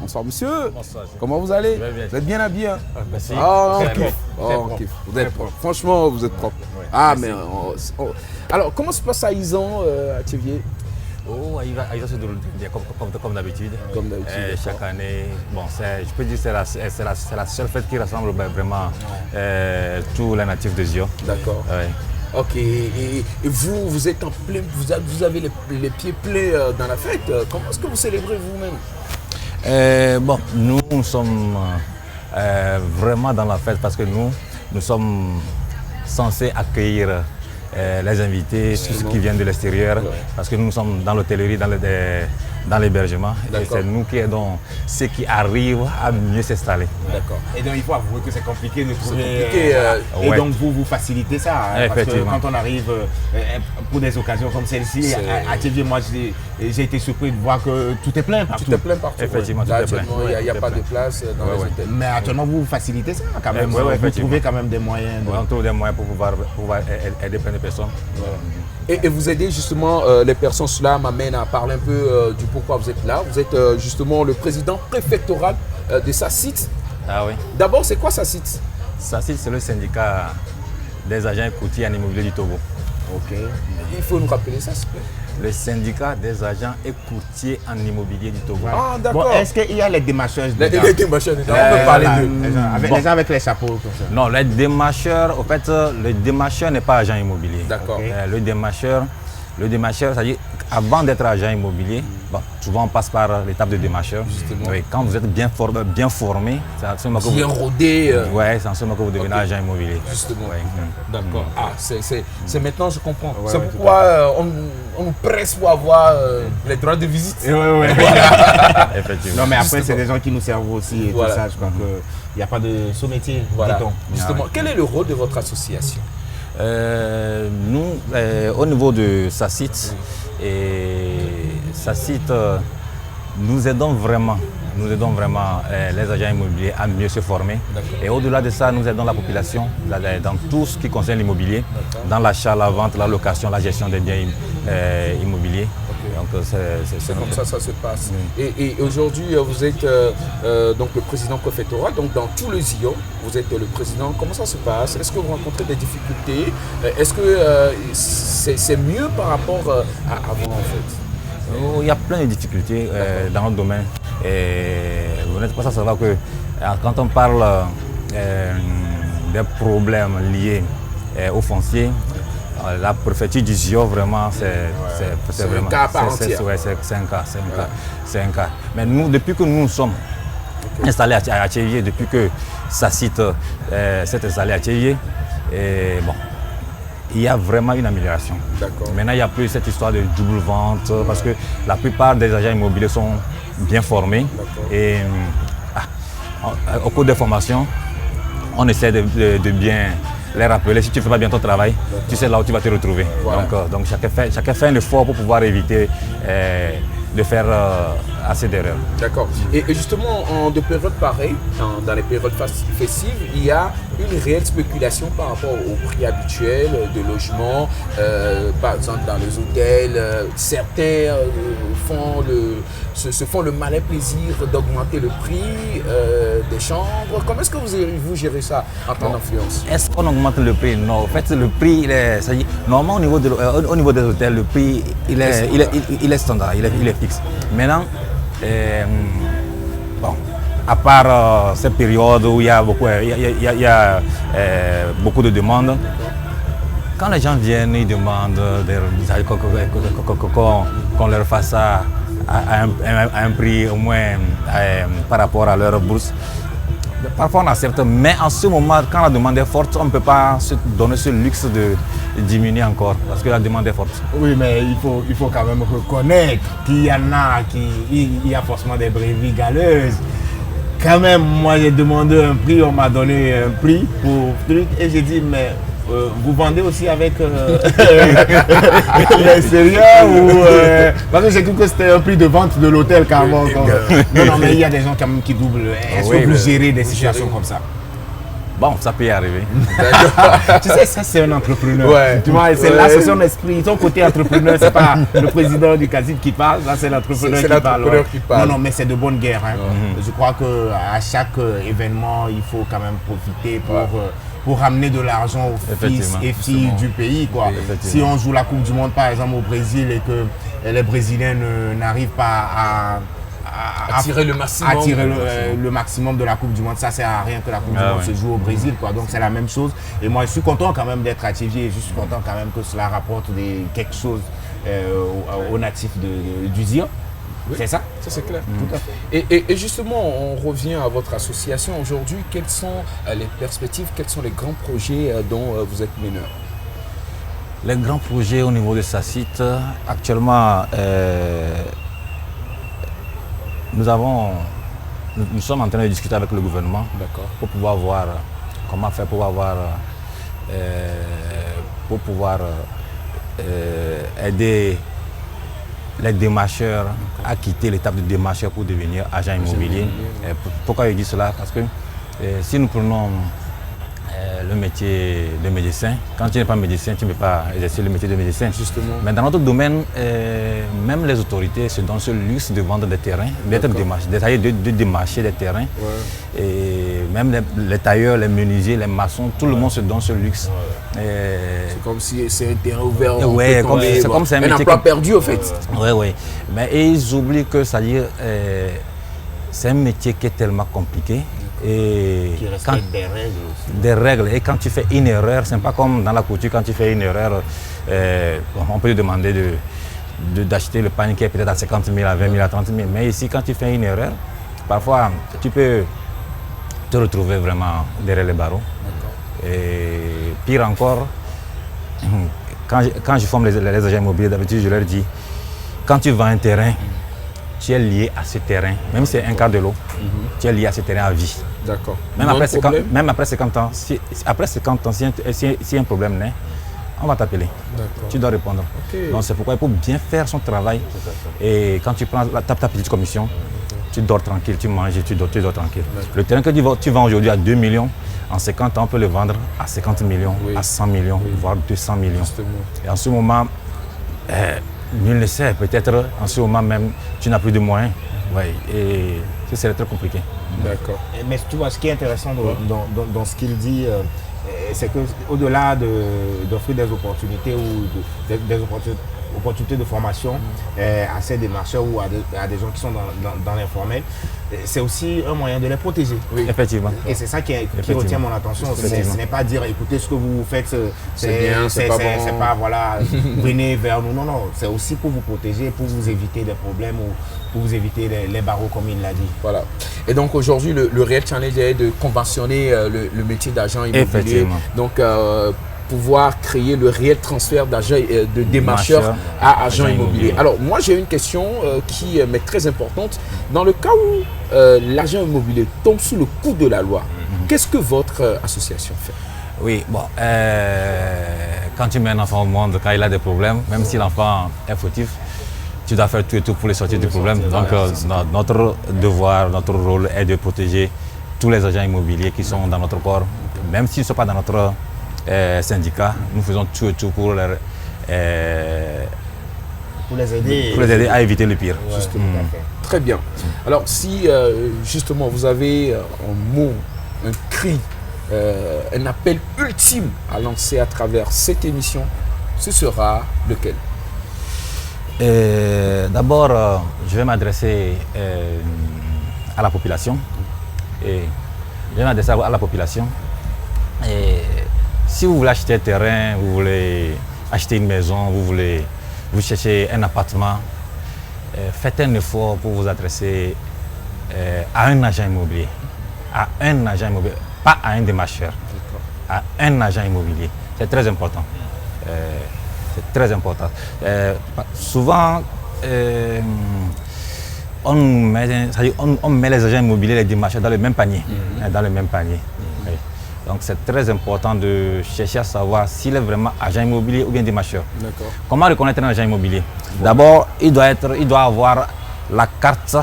S2: Bonsoir monsieur. Bonsoir. Comment vous allez? Bien. Vous êtes bien habillé, hein? Merci. Ah, on kiffe. On kiffe. Vous êtes propre. Franchement, vous êtes propre. Ouais, ah, merci. Mais... Alors, comment se passe Aïzan à Théviers?
S7: Oh, Aïzan se déroule comme d'habitude.
S2: Comme d'habitude.
S7: Chaque année, bon, je peux dire que c'est la seule fête qui rassemble vraiment tous les natifs de Zio.
S2: D'accord. Ouais. Ok, et vous êtes en plein, vous avez les pieds pleins dans la fête. Comment est-ce que vous célébrez vous-même?
S7: Bon, nous sommes vraiment dans la fête parce que nous sommes censés accueillir les invités, ceux qui viennent de l'extérieur, parce que nous sommes dans l'hôtellerie, dans l'hébergement, et c'est nous qui aidons ceux qui arrivent à mieux s'installer.
S3: D'accord. Et donc il faut avouer que c'est compliqué de trouver. Et donc vous facilitez ça, hein, parce que quand on arrive pour des occasions comme celle-ci, à Théviers, moi j'ai été surpris de voir que tout est plein partout.
S2: Tout est plein partout.
S7: Effectivement, tout est plein.
S2: Il n'y a pas de place dans les hôtels.
S3: Mais actuellement vous facilitez ça quand même. Vous trouvez quand même des moyens.
S7: On trouve des moyens pour pouvoir aider plein de personnes.
S2: Et vous aidez justement les personnes, cela m'amène à parler un peu du pourquoi vous êtes là. Vous êtes justement le président préfectoral de SACIT.
S7: Ah oui.
S2: D'abord, c'est quoi SACIT?
S7: SACIT, c'est le syndicat des agents courtiers en immobilier du Togo.
S2: Ok. Il faut nous rappeler ça, s'il vous plaît.
S7: Le syndicat des agents et courtiers en immobilier du Togo.
S2: Ah, d'accord.
S3: Bon, est-ce qu'il y a les démarcheurs?
S2: Les démarcheurs, on peut parler d'eux.
S3: Les gens avec les chapeaux comme ça.
S7: Non, les démarcheurs, au fait, le démarcheur n'est pas agent immobilier.
S2: D'accord.
S7: Le démarcheur, c'est-à-dire, avant d'être agent immobilier, bon, souvent on passe par l'étape de démarcheur.
S2: Justement.
S7: Oui, quand vous êtes bien formé, c'est en ce moment que
S2: bien rodé.
S7: Ouais, c'est en ce moment que vous devenez agent immobilier.
S2: Justement. Ouais. D'accord. Ah, c'est maintenant, je comprends. Ouais, c'est pourquoi on nous presse pour avoir les droits de visite.
S3: Ouais.
S7: Effectivement.
S3: Non, mais après, c'est des gens qui nous servent aussi et tout ça. Je crois qu'il n'y a pas de sous-métier.
S2: Voilà. Justement, quel est le rôle de votre association?
S7: Nous, au niveau de SACIT, nous aidons vraiment les agents immobiliers à mieux se former. Et au-delà de ça, nous aidons la population dans tout ce qui concerne l'immobilier, dans l'achat, la vente, la location, la gestion des biens immobiliers. Donc
S2: c'est comme ça se passe. Et aujourd'hui, vous êtes donc le président préfectoral, donc dans tout le Zio, vous êtes le président. Comment ça se passe? Est-ce que vous rencontrez des difficultés? Est-ce que c'est mieux par rapport à avant en fait?
S7: Il y a plein de difficultés dans notre domaine. Et vous n'êtes pas sans savoir que quand on parle des problèmes liés au foncier, la préfecture du Zio, vraiment, c'est vraiment un cas à part entière. C'est un cas. Mais nous, depuis que nous sommes installés à Théviers, depuis que SACIT s'est installé à Théviers, bon, il y a vraiment une amélioration. Maintenant, il n'y a plus cette histoire de double vente parce que la plupart des agents immobiliers sont bien formés. Et au cours des formations, on essaie de bien les rappeler. Si tu ne fais pas bien ton travail, tu sais là où tu vas te retrouver. Voilà. Donc chacun fait un effort pour pouvoir éviter de faire assez d'erreurs.
S2: D'accord. Et justement, en de périodes pareilles, dans les périodes festives, il y a une réelle spéculation par rapport au prix habituel de logement. Par exemple, dans les hôtels, certains se font le malin plaisir d'augmenter le prix des chambres. Comment est-ce que vous gérez ça en temps d'influence?
S7: Est-ce qu'on augmente le prix? Non, en fait, le prix, normalement au niveau des hôtels, le prix, il est standard, il est fixe. Maintenant, bon, à part cette période où il y a beaucoup de demandes, quand les gens viennent, ils demandent qu'on leur fasse ça à un prix au moins par rapport à leur bourse. Parfois on accepte, mais en ce moment, quand la demande est forte, on ne peut pas se donner ce luxe de diminuer encore, parce que la demande est forte.
S3: Oui, mais il faut quand même reconnaître qu'il y en a, il y a forcément des brebis galeuses. Quand même, moi j'ai demandé un prix, on m'a donné un prix pour truc, et j'ai dit, mais vous vendez aussi avec l'extérieur ou parce que j'ai cru que c'était un prix de vente de l'hôtel carrément. Non, mais il y a des gens quand même qui doublent. Est-ce que vous gérez des situations comme ça?
S7: Bon, ça peut y arriver.
S3: Tu sais, ça c'est un entrepreneur. Ouais. Tu vois, c'est là, c'est son esprit. Son côté entrepreneur, c'est pas le président du casino qui parle, là c'est l'entrepreneur qui parle. Non, mais c'est de bonne guerre. Hein. Je crois qu'à chaque événement, il faut quand même profiter pour ramener de l'argent aux fils et filles du pays. Quoi. Si on joue la Coupe du Monde par exemple au Brésil et que les Brésiliens n'arrivent pas à
S2: tirer le
S3: maximum de la Coupe du Monde, ça sert à rien que la Coupe du Monde se joue au Brésil. Quoi. Donc c'est la même chose. Et moi je suis content quand même d'être à Thiéviers et je suis content quand même que cela rapporte quelque chose aux natifs du Zion.
S2: Oui,
S3: c'est ça?
S2: Ça c'est clair. Tout à fait. Et justement, on revient à votre association aujourd'hui. Quelles sont les perspectives, quels sont les grands projets dont vous êtes meneur?
S7: Les grands projets au niveau de SACIT, actuellement, nous sommes en train de discuter avec le gouvernement pour pouvoir voir comment faire pour pouvoir aider les démarcheurs à quitter l'étape de démarcheur pour devenir agent immobilier. Pourquoi je dis cela? Parce que si nous prenons le métier de médecin, quand tu n'es pas médecin, tu ne peux pas exercer le métier de médecin. Justement. Mais dans notre domaine, même les autorités se donnent ce luxe de vendre des terrains, d'être démarchés, de démarcher des terrains. Ouais. Et même les tailleurs, les menuisiers, les maçons, tout le monde se donne ce luxe.
S2: C'est comme si c'est un terrain ouvert.
S7: Ouais, c'est comme c'est un
S2: emploi perdu au fait.
S7: Oui. Mais ils oublient que c'est un métier qui est tellement compliqué. Et
S3: qui respecte des règles aussi.
S7: Des règles. Et quand tu fais une erreur, c'est pas comme dans la couture, quand tu fais une erreur, on peut te demander d'acheter le panier qui est peut-être à 50 000, à 20 000, à 30 000. Mais ici, quand tu fais une erreur, parfois tu peux te retrouver vraiment derrière les barreaux. Et pire encore, quand je forme les agents immobiliers, d'habitude je leur dis, quand tu vends un terrain, tu es lié à ce terrain, même si c'est un quart de l'eau, tu es lié à ce terrain à vie.
S2: D'accord.
S7: Même après 50 ans, si un problème naît, on va t'appeler. Tu dois répondre. Donc c'est pourquoi il faut bien faire son travail. Et quand tu prends ta petite commission, tu dors tranquille, tu manges et tu dors tranquille. Le terrain que tu vends aujourd'hui à 2 millions, en 50 ans, on peut le vendre à 50 millions, à 100 millions, voire 200 millions. Justement. Et en ce moment, nul ne sait, peut-être en ce moment même, tu n'as plus de moyens. Et ça serait très compliqué.
S3: D'accord. Mais tu vois, ce qui est intéressant dans ce qu'il dit, c'est qu'au-delà d'offrir des opportunités ou des opportunités de formation à ces démarcheurs ou à des gens qui sont dans l'informel, c'est aussi un moyen de les protéger.
S7: Oui, effectivement.
S3: Et c'est ça qui retient mon attention. Ce n'est pas dire, écoutez, ce que vous faites, c'est pas voilà, venez vers nous. Non, c'est aussi pour vous protéger, pour vous éviter des problèmes ou pour vous éviter les barreaux, comme il l'a dit.
S2: Voilà. Et donc aujourd'hui, le réel challenge est de conventionner le métier d'agent immobilier. Donc, pouvoir créer le réel transfert d'agents de démarcheurs à agents immobiliers. Alors moi j'ai une question qui m'est très importante. Dans le cas où l'agent immobilier tombe sous le coup de la loi, qu'est-ce que votre association fait?
S7: Oui, bon, quand tu mets un enfant au monde, quand il a des problèmes, même si l'enfant est fautif, tu dois faire tout et tout pour les sortir du problème. Donc notre devoir, notre rôle est de protéger tous les agents immobiliers qui sont dans notre corps, même s'ils ne sont pas dans notre syndicat. Nous faisons tout et tout pour les aider à éviter le pire.
S2: Justement. Très bien. Alors si justement vous avez un mot, un cri, un appel ultime à lancer à travers cette émission, ce sera lequel?
S7: D'abord, je vais m'adresser à la population. Et si vous voulez acheter un terrain, vous voulez acheter une maison, vous cherchez un appartement, faites un effort pour vous adresser à un agent immobilier. Pas à un démarcheur, à un agent immobilier. C'est très important. Souvent, on met les agents immobiliers et les démarcheurs dans le même panier. Oui. Donc c'est très important de chercher à savoir s'il est vraiment agent immobilier ou bien démarcheur. Comment reconnaître un agent immobilier? D'abord, il doit avoir une carte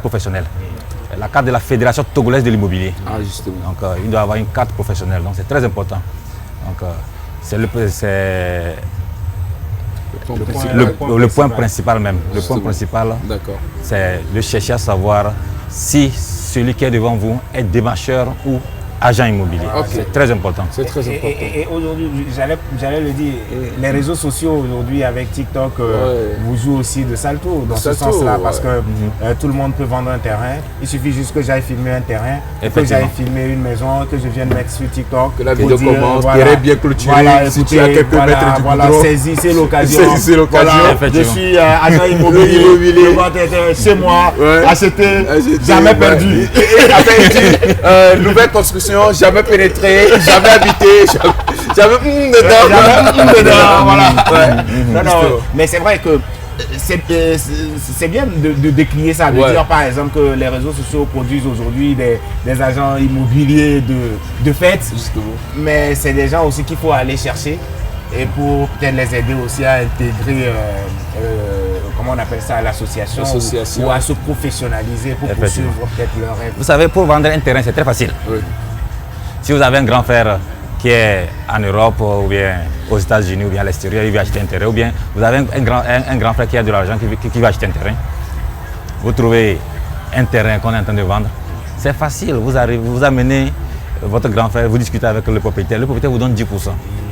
S7: professionnelle. La carte de la Fédération togolaise de l'immobilier. Donc il doit avoir une carte professionnelle. Donc c'est très important. Donc c'est le point principal même. Le point principal, c'est de chercher à savoir si celui qui est devant vous est démarcheur ou agent immobilier. C'est très important.
S3: C'est très important. Et aujourd'hui, j'allais le dire, les réseaux sociaux aujourd'hui avec TikTok vous jouent aussi de sale tour dans ce sens-là, parce que tout le monde peut vendre un terrain. Il suffit juste que j'aille filmer un terrain, que j'aille filmer une maison, que je vienne mettre sur TikTok.
S2: Que la vidéo commence, terrain bien clôturé. Si tu as quelques mètres du goudron,
S3: saisissez l'occasion.
S2: Je
S3: suis agent immobilier, chez moi, acheté, jamais perdu.
S2: Nouvelle construction, jamais pénétré, jamais habité, jamais dedans.
S3: Voilà. Mais c'est vrai que c'est bien de décrier ça, de dire par exemple que les réseaux sociaux produisent aujourd'hui des agents immobiliers de fait, mais c'est des gens aussi qu'il faut aller chercher et pour peut-être les aider aussi à intégrer comment on appelle ça, l'association ou à se professionnaliser pour poursuivre peut-être leur rêve.
S7: Vous savez, pour vendre un terrain, c'est très facile. Si vous avez un grand frère qui est en Europe ou bien aux États-Unis ou bien à l'extérieur, il veut acheter un terrain, ou bien vous avez un grand frère qui a de l'argent qui veut acheter un terrain, vous trouvez un terrain qu'on est en train de vendre, c'est facile, vous amenez votre grand frère, vous discutez avec le propriétaire vous donne 10%.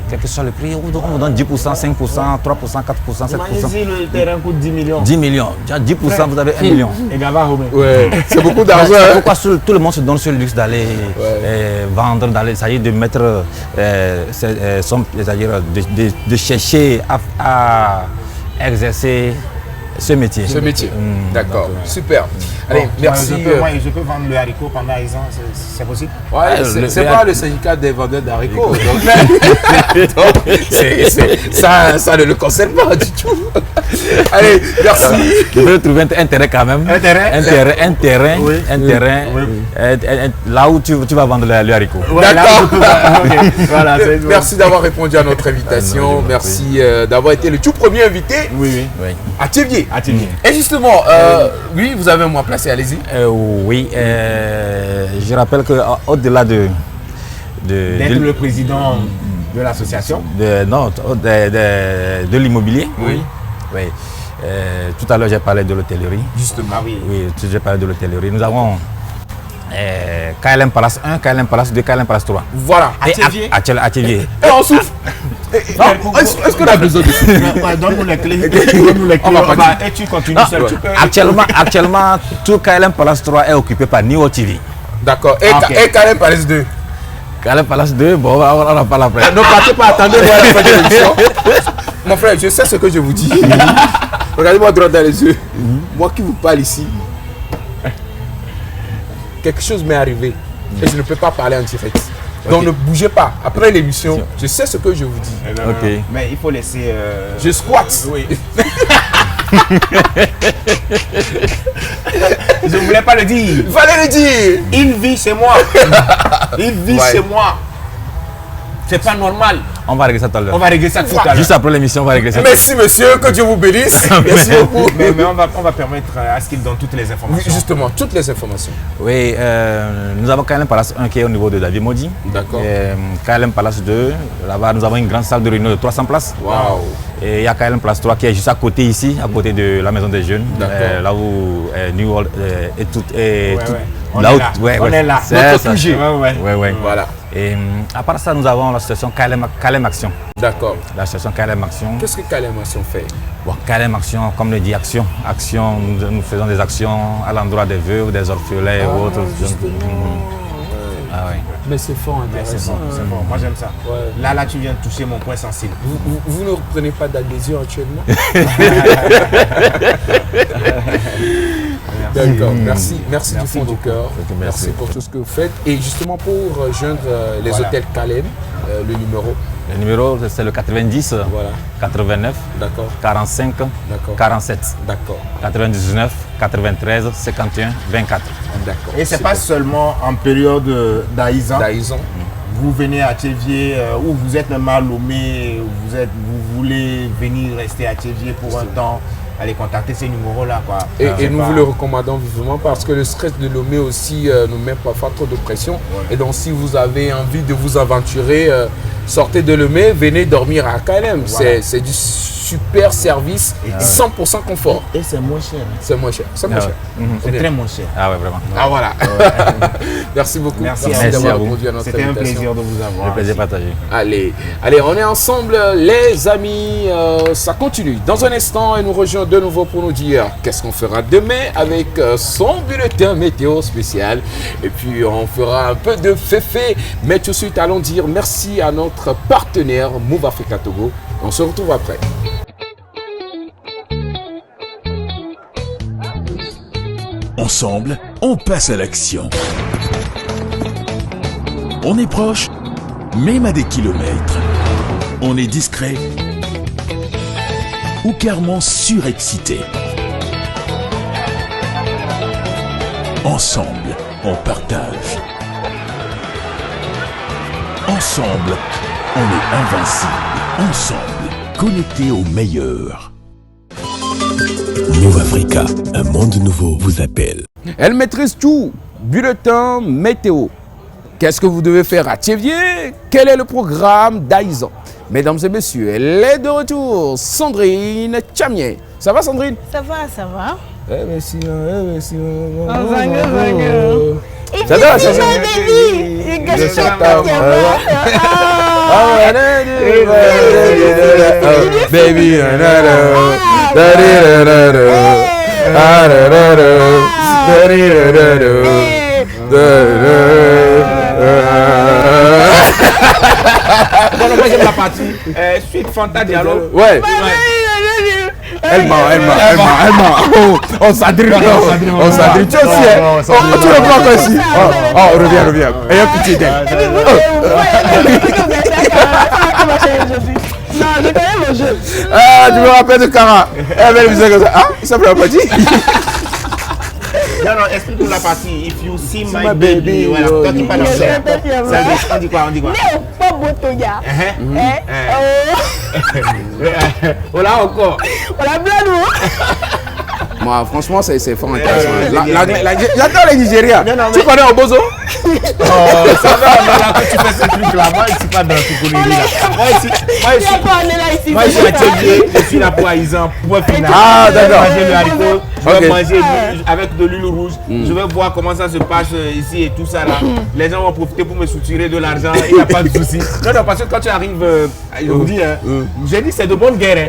S7: Quel que soit le prix, on vous donne 10%, 5%, 3%, 4%, 7%.
S3: Si le terrain coûte 10 millions.
S7: 10 millions. 10%, vous avez 1 million.
S3: Et Gava,
S2: c'est beaucoup d'argent.
S7: Pourquoi tout le monde se donne ce luxe d'aller vendre, de mettre, c'est-à-dire de chercher à exercer ce métier.
S2: D'accord, super. Allez, merci.
S3: Je peux vendre le haricot pendant 10 ans, c'est possible?
S2: C'est pas le syndicat des vendeurs d'haricots. Ça ne le concerne pas du tout. Allez, merci.
S7: Je vais trouver un terrain quand même. Un terrain. Là où tu vas vendre le haricot.
S2: D'accord. Merci d'avoir répondu à notre invitation. Merci d'avoir été le tout premier invité à Thiéviers. Et justement, oui, vous avez un mois placé, allez-y.
S7: Oui, je rappelle qu'au-delà d'être
S3: le président de l'association,
S7: de l'immobilier, tout à l'heure j'ai parlé de l'hôtellerie.
S2: Justement,
S7: j'ai parlé de l'hôtellerie. Nous avons KLM Palace 1, KLM Palace 2, KLM Palace 3.
S2: Voilà,
S7: à Thiéviers.
S2: Et on souffle. Est-ce qu'on a besoin de ça?
S3: Donne-nous les clés. Et tu continues seul.
S7: Actuellement, tout KLM Palace 3 est occupé par Niwo TV.
S2: D'accord. Et KLM Palace 2?
S7: KLM Palace 2, bon, on en parle après.
S2: Ne partez pas, attendez-moi à la fin de l'émission. Mon frère, je sais ce que je vous dis. Regardez-moi droit dans les yeux. Moi qui vous parle ici, quelque chose m'est arrivé et je ne peux pas parler en direct. Donc ne bougez pas. Après l'émission, je sais ce que je vous dis.
S3: Mais il faut laisser...
S2: Je squatte.
S3: Je ne voulais pas le dire.
S2: Il fallait le dire.
S3: Il vit chez moi. Il vit chez moi. C'est pas normal.
S7: On va régler ça tout à l'heure.
S3: On va régler ça tout à l'heure.
S7: Juste après l'émission, on va régler ça.
S2: Merci monsieur, que Dieu vous bénisse. Merci beaucoup.
S3: Mais on va permettre à ce qu'il donne toutes les informations.
S2: Justement, toutes les informations.
S7: Oui, nous avons KLM Palace 1 qui est au niveau de David Maudit.
S2: D'accord.
S7: KLM Palace 2, là-bas nous avons une grande salle de réunion de 300 places.
S2: Waouh.
S7: Et il y a KLM Palace 3 qui est juste à côté ici, à côté de la maison des jeunes. Là où New World est tout.
S3: On est là.
S7: C'est ça.
S3: Ouais.
S2: Voilà.
S7: Et à part ça, nous avons l'association KLM Action.
S2: D'accord.
S7: L'association KLM Action.
S2: Qu'est-ce que KLM Action fait?
S7: Bon, KLM Action, comme le dit Action. Action, nous faisons des actions à l'endroit des veuves, des orphelins et autres. Ah, ouais.
S2: Mais c'est fort intéressant.
S3: C'est bon. Moi j'aime ça.
S2: Ouais.
S3: Là, tu viens de toucher mon point sensible.
S2: Vous ne reprenez pas d'adhésion actuellement? D'accord, merci du fond du cœur. Merci pour tout ce que vous faites. Et justement pour joindre les hôtels KLM, le numéro.
S7: Le numéro, c'est le 90,
S2: Voilà.
S7: 89,
S2: D'accord.
S7: 45,
S2: D'accord.
S7: 47,
S2: D'accord.
S7: 99, 93, 51, 24.
S2: D'accord.
S3: Et c'est pas seulement en période d'Aïzan.
S2: Daïzan.
S3: Vous venez à Tchévier ou vous êtes même à Lomé, vous voulez venir rester à Tchévier pour un temps, allez contacter ces numéros-là.
S2: Et nous vous le recommandons vivement parce que le stress de Lomé aussi nous met parfois trop de pression. Ouais. Et donc si vous avez envie de vous aventurer, sortez de Lomé, venez dormir à KLM. Voilà. C'est du super service, 100% confort.
S3: Et c'est moins cher.
S2: C'est moins cher. C'est moins cher.
S3: C'est très moins cher.
S7: Ah ouais, vraiment.
S2: Ah voilà. Merci beaucoup.
S3: Merci
S2: d'avoir répondu à notre invitation.
S3: C'était un plaisir de vous avoir.
S7: Le plaisir partagé.
S2: Allez, on est ensemble les amis. Ça continue. Dans un instant, elle nous rejoint de nouveau pour nous dire qu'est-ce qu'on fera demain avec son bulletin météo spécial. Et puis on fera un peu de féfé. Mais tout de suite, allons dire merci à notre partenaire Move Africa Togo. On se retrouve après.
S8: Ensemble, on passe à l'action. On est proche, même à des kilomètres. On est discret ou carrément surexcité. Ensemble, on partage. Ensemble, on est invincible. Ensemble, connectés au meilleur. Move Africa, un monde nouveau vous appelle.
S2: Elle maîtrise tout. Bulletin météo. Qu'est-ce que vous devez faire à Tchévier? Quel est le programme d'Aïzan? Mesdames et messieurs, elle est de retour. Sandrine Tchamier. Ça va Sandrine?
S4: Ça va.
S2: Merci.
S4: Ça
S2: va,
S4: ça va.
S2: Baby,
S3: Moi j'aime la partie suite Fanta Diallo.
S2: Ouais. Elle ment. On s'adrille. Tu aussi. Tu le prends quoi ici? Oh, reviens. Ayez pitié d'elle.
S4: Non, je connais mon jeu.
S2: Ah, tu me rappelles de Cara. Elle me disait comme ça. Ah, ça me l'a pas dit.
S3: Non, explique-nous la partie. If you see my baby. Voilà, toi qui parles d'anglais. On dit quoi?
S4: Mais pas beau ton gars.
S3: Oh là encore.
S4: On la blague.
S2: Moi, franchement, c'est fort intéressant. J'adore les Nigériens. Tu connais Obozo?
S3: Ça va, que tu fais ce truc-là. Moi, je ne suis pas dans ce coup. Moi, je suis à Tchévier. Je suis là pour Aïzan. Pour finir.
S2: Ah, d'accord.
S3: Je vais manger le haricot. Je vais manger avec de l'huile rouge. Je vais voir comment ça se passe ici et tout ça là. Les gens vont profiter pour me soutirer de l'argent. Il n'y a pas de souci. Non, parce que quand tu arrives, je vous dis, j'ai dit c'est de bonne guerre.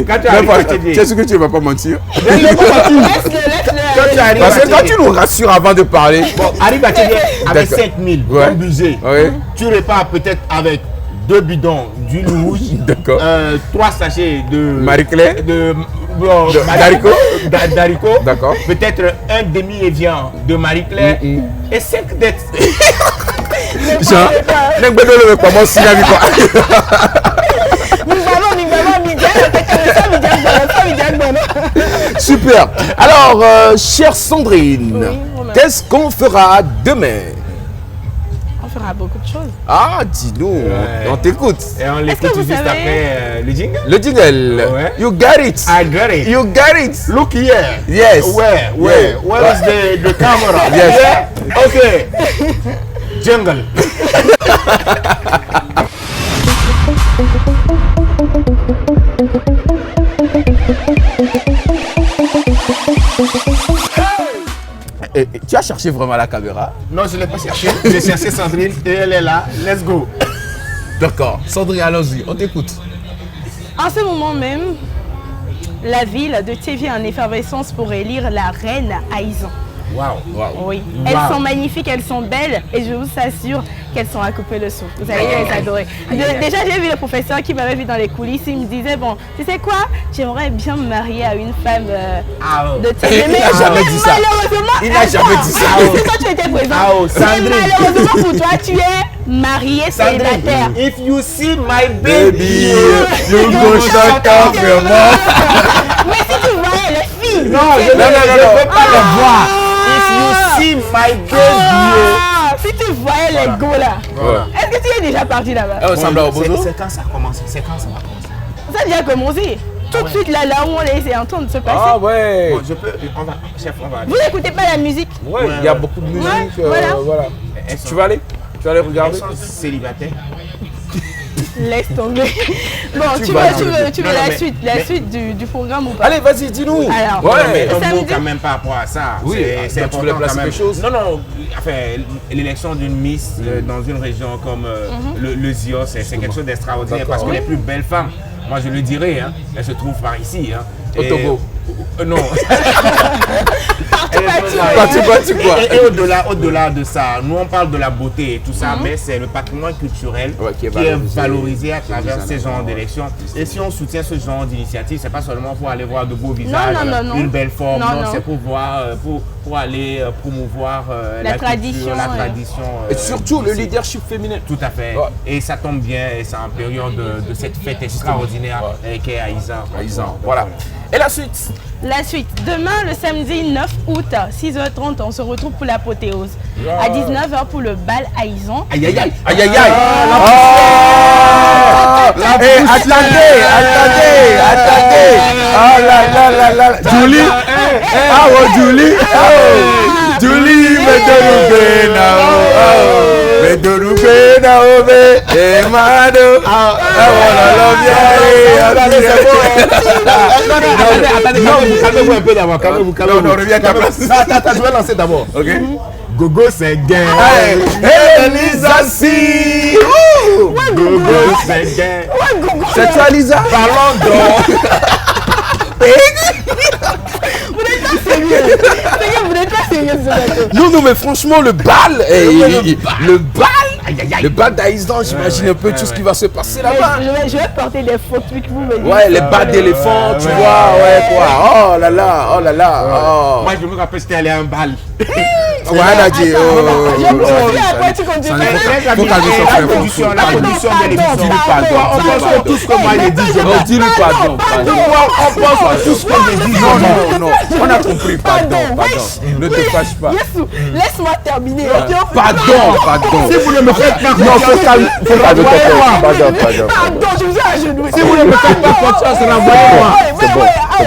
S3: Quand tu arrives à Tchévier.
S2: Tu sais ce que tu ne vas pas mentir?
S4: Laisse-le.
S2: Parce que quand tu nous rassures avant de parler.
S3: Bon, arrive à Tchévier avec 5 000 comme budget. Tu repars peut-être avec 2 bidons d'huile rouge.
S2: D'accord.
S3: 3 sachets de
S2: Marie-Claire.
S3: D'haricots.
S2: D'accord.
S3: Peut-être un demi-évian de Marie-Claire. Et 5 dettes.
S2: Jean, ne pas moi si Super. Alors, chère Sandrine, qu'est-ce qu'on fera demain?
S4: On fera beaucoup de choses.
S2: Ah, dis-nous, on t'écoute.
S3: Et on l'écoute juste après le jingle.
S2: Le jingle.
S3: Ouais.
S2: You got it.
S3: I got it.
S2: You got it.
S3: Look here.
S2: Yes.
S3: Where is the camera?
S2: Yes.
S3: Yeah? Okay. Jungle.
S2: Tu as cherché vraiment la caméra?
S3: Non, je ne l'ai pas cherché. J'ai cherché Sandrine et elle est là. Let's go.
S2: D'accord. Sandrine, allons-y, on t'écoute.
S4: En ce moment même, la ville de Thiéviers est en effervescence pour élire la reine Aïzan.
S3: Wow.
S4: Oui, elles sont magnifiques, elles sont belles et je vous assure qu'elles sont à couper le souffle. Vous allez les adorer. Déjà, j'ai vu le professeur qui m'avait vu dans les coulisses. Il me disait, bon, tu sais quoi, j'aimerais bien me marier à une femme de Thiéviers.
S2: Il n'a jamais dit ça. Il n'a jamais dit ça.
S4: C'est toi, tu étais présent. Mais malheureusement pour toi, tu es marié célibataire.
S3: If you see my baby,
S2: you go shut up your mouth.
S4: Mais si tu voyais les filles.
S3: Non, je ne veux pas les voir. If you see my baby.
S4: Si tu voyais les go là. Est-ce que tu es déjà parti là-bas?
S3: C'est quand ça a commencé? C'est quand ça va commencer?
S4: Ça a déjà commencé. Tout de suite là où on est en train de se passer.
S2: Ah ouais.
S3: Bon, chef, on va aller.
S4: Vous n'écoutez pas la musique?
S2: Ouais, il y a beaucoup de musique. Voilà. Tu vas aller? Tu vas aller regarder?
S3: Elles sont célibataires.
S4: Laisse tomber. Bon, tu veux la suite du programme ou pas?
S2: Allez, vas-y, dis-nous.
S4: Alors,
S3: mais un mot quand même par rapport à ça.
S2: Oui,
S3: c'est important
S2: tu voulais placer
S3: quand même.
S2: quelque chose?
S3: Non, enfin, l'élection d'une Miss dans une région comme le Zios, c'est quelque chose d'extraordinaire parce que les plus belles femmes, moi je le dirais, hein, elles se trouvent par ici. Hein,
S2: au Togo.
S3: Non.
S2: Et
S3: au-delà de ça, nous on parle de la beauté et tout ça, mais c'est le patrimoine culturel qui est valorisé à travers ces genres d'élections. Et si on soutient ce genre d'initiative, c'est pas seulement pour aller voir de beaux visages, une belle forme, non, c'est pour voir, pour aller promouvoir la tradition, la tradition.
S2: Et surtout le leadership féminin.
S3: Tout à fait. Et ça tombe bien, et c'est en période de cette fête extraordinaire qu'est Aïzan.
S2: Voilà. Et la suite?
S4: La suite. Demain, le samedi 9 août, 6h30, on se retrouve pour l'apothéose. À 19h pour le bal Aïzan.
S2: Aïe. Attendez. Oh là. Julie. Julie,
S3: calmez-vous un peu d'abord, calmez-vous.
S2: Non, reviens à ta place.
S3: Attends, je vais lancer d'abord.
S2: Ok.
S3: Gogo, c'est gay.
S2: Elisa, si.
S3: Gogo, c'est gay.
S2: C'est toi, Lisa?
S3: Parlons donc.
S4: Vous n'êtes pas sérieux. Vous n'êtes pas sérieux.
S2: Non, mais franchement, le bal. Le bal d'Aïzan, j'imagine un peu tout ce qui va se passer là-bas.
S4: Je vais porter des photos que vous me dites.
S2: Ouais, les bas d'éléphant, tu vois, quoi. Oh là là.
S3: Moi, je me rappelle, j'étais allé à un bal.
S2: Ouais, elle a dit.
S4: Après, tu continues.
S3: La condition de l'émission. On pense tout ce que moi j'ai dit.
S2: Dis-lui pardon.
S3: On pense tout ce que j'ai dit.
S2: Non. On a compris. Pardon. Ne te fâche pas.
S4: Laisse-moi terminer.
S2: Pardon.
S3: Si vous ne me faites pas
S2: Non, faut calmer.
S4: Pardon, je vous ai agenouillé.
S3: Si vous ne me faites pas confiance, renvoyez-moi.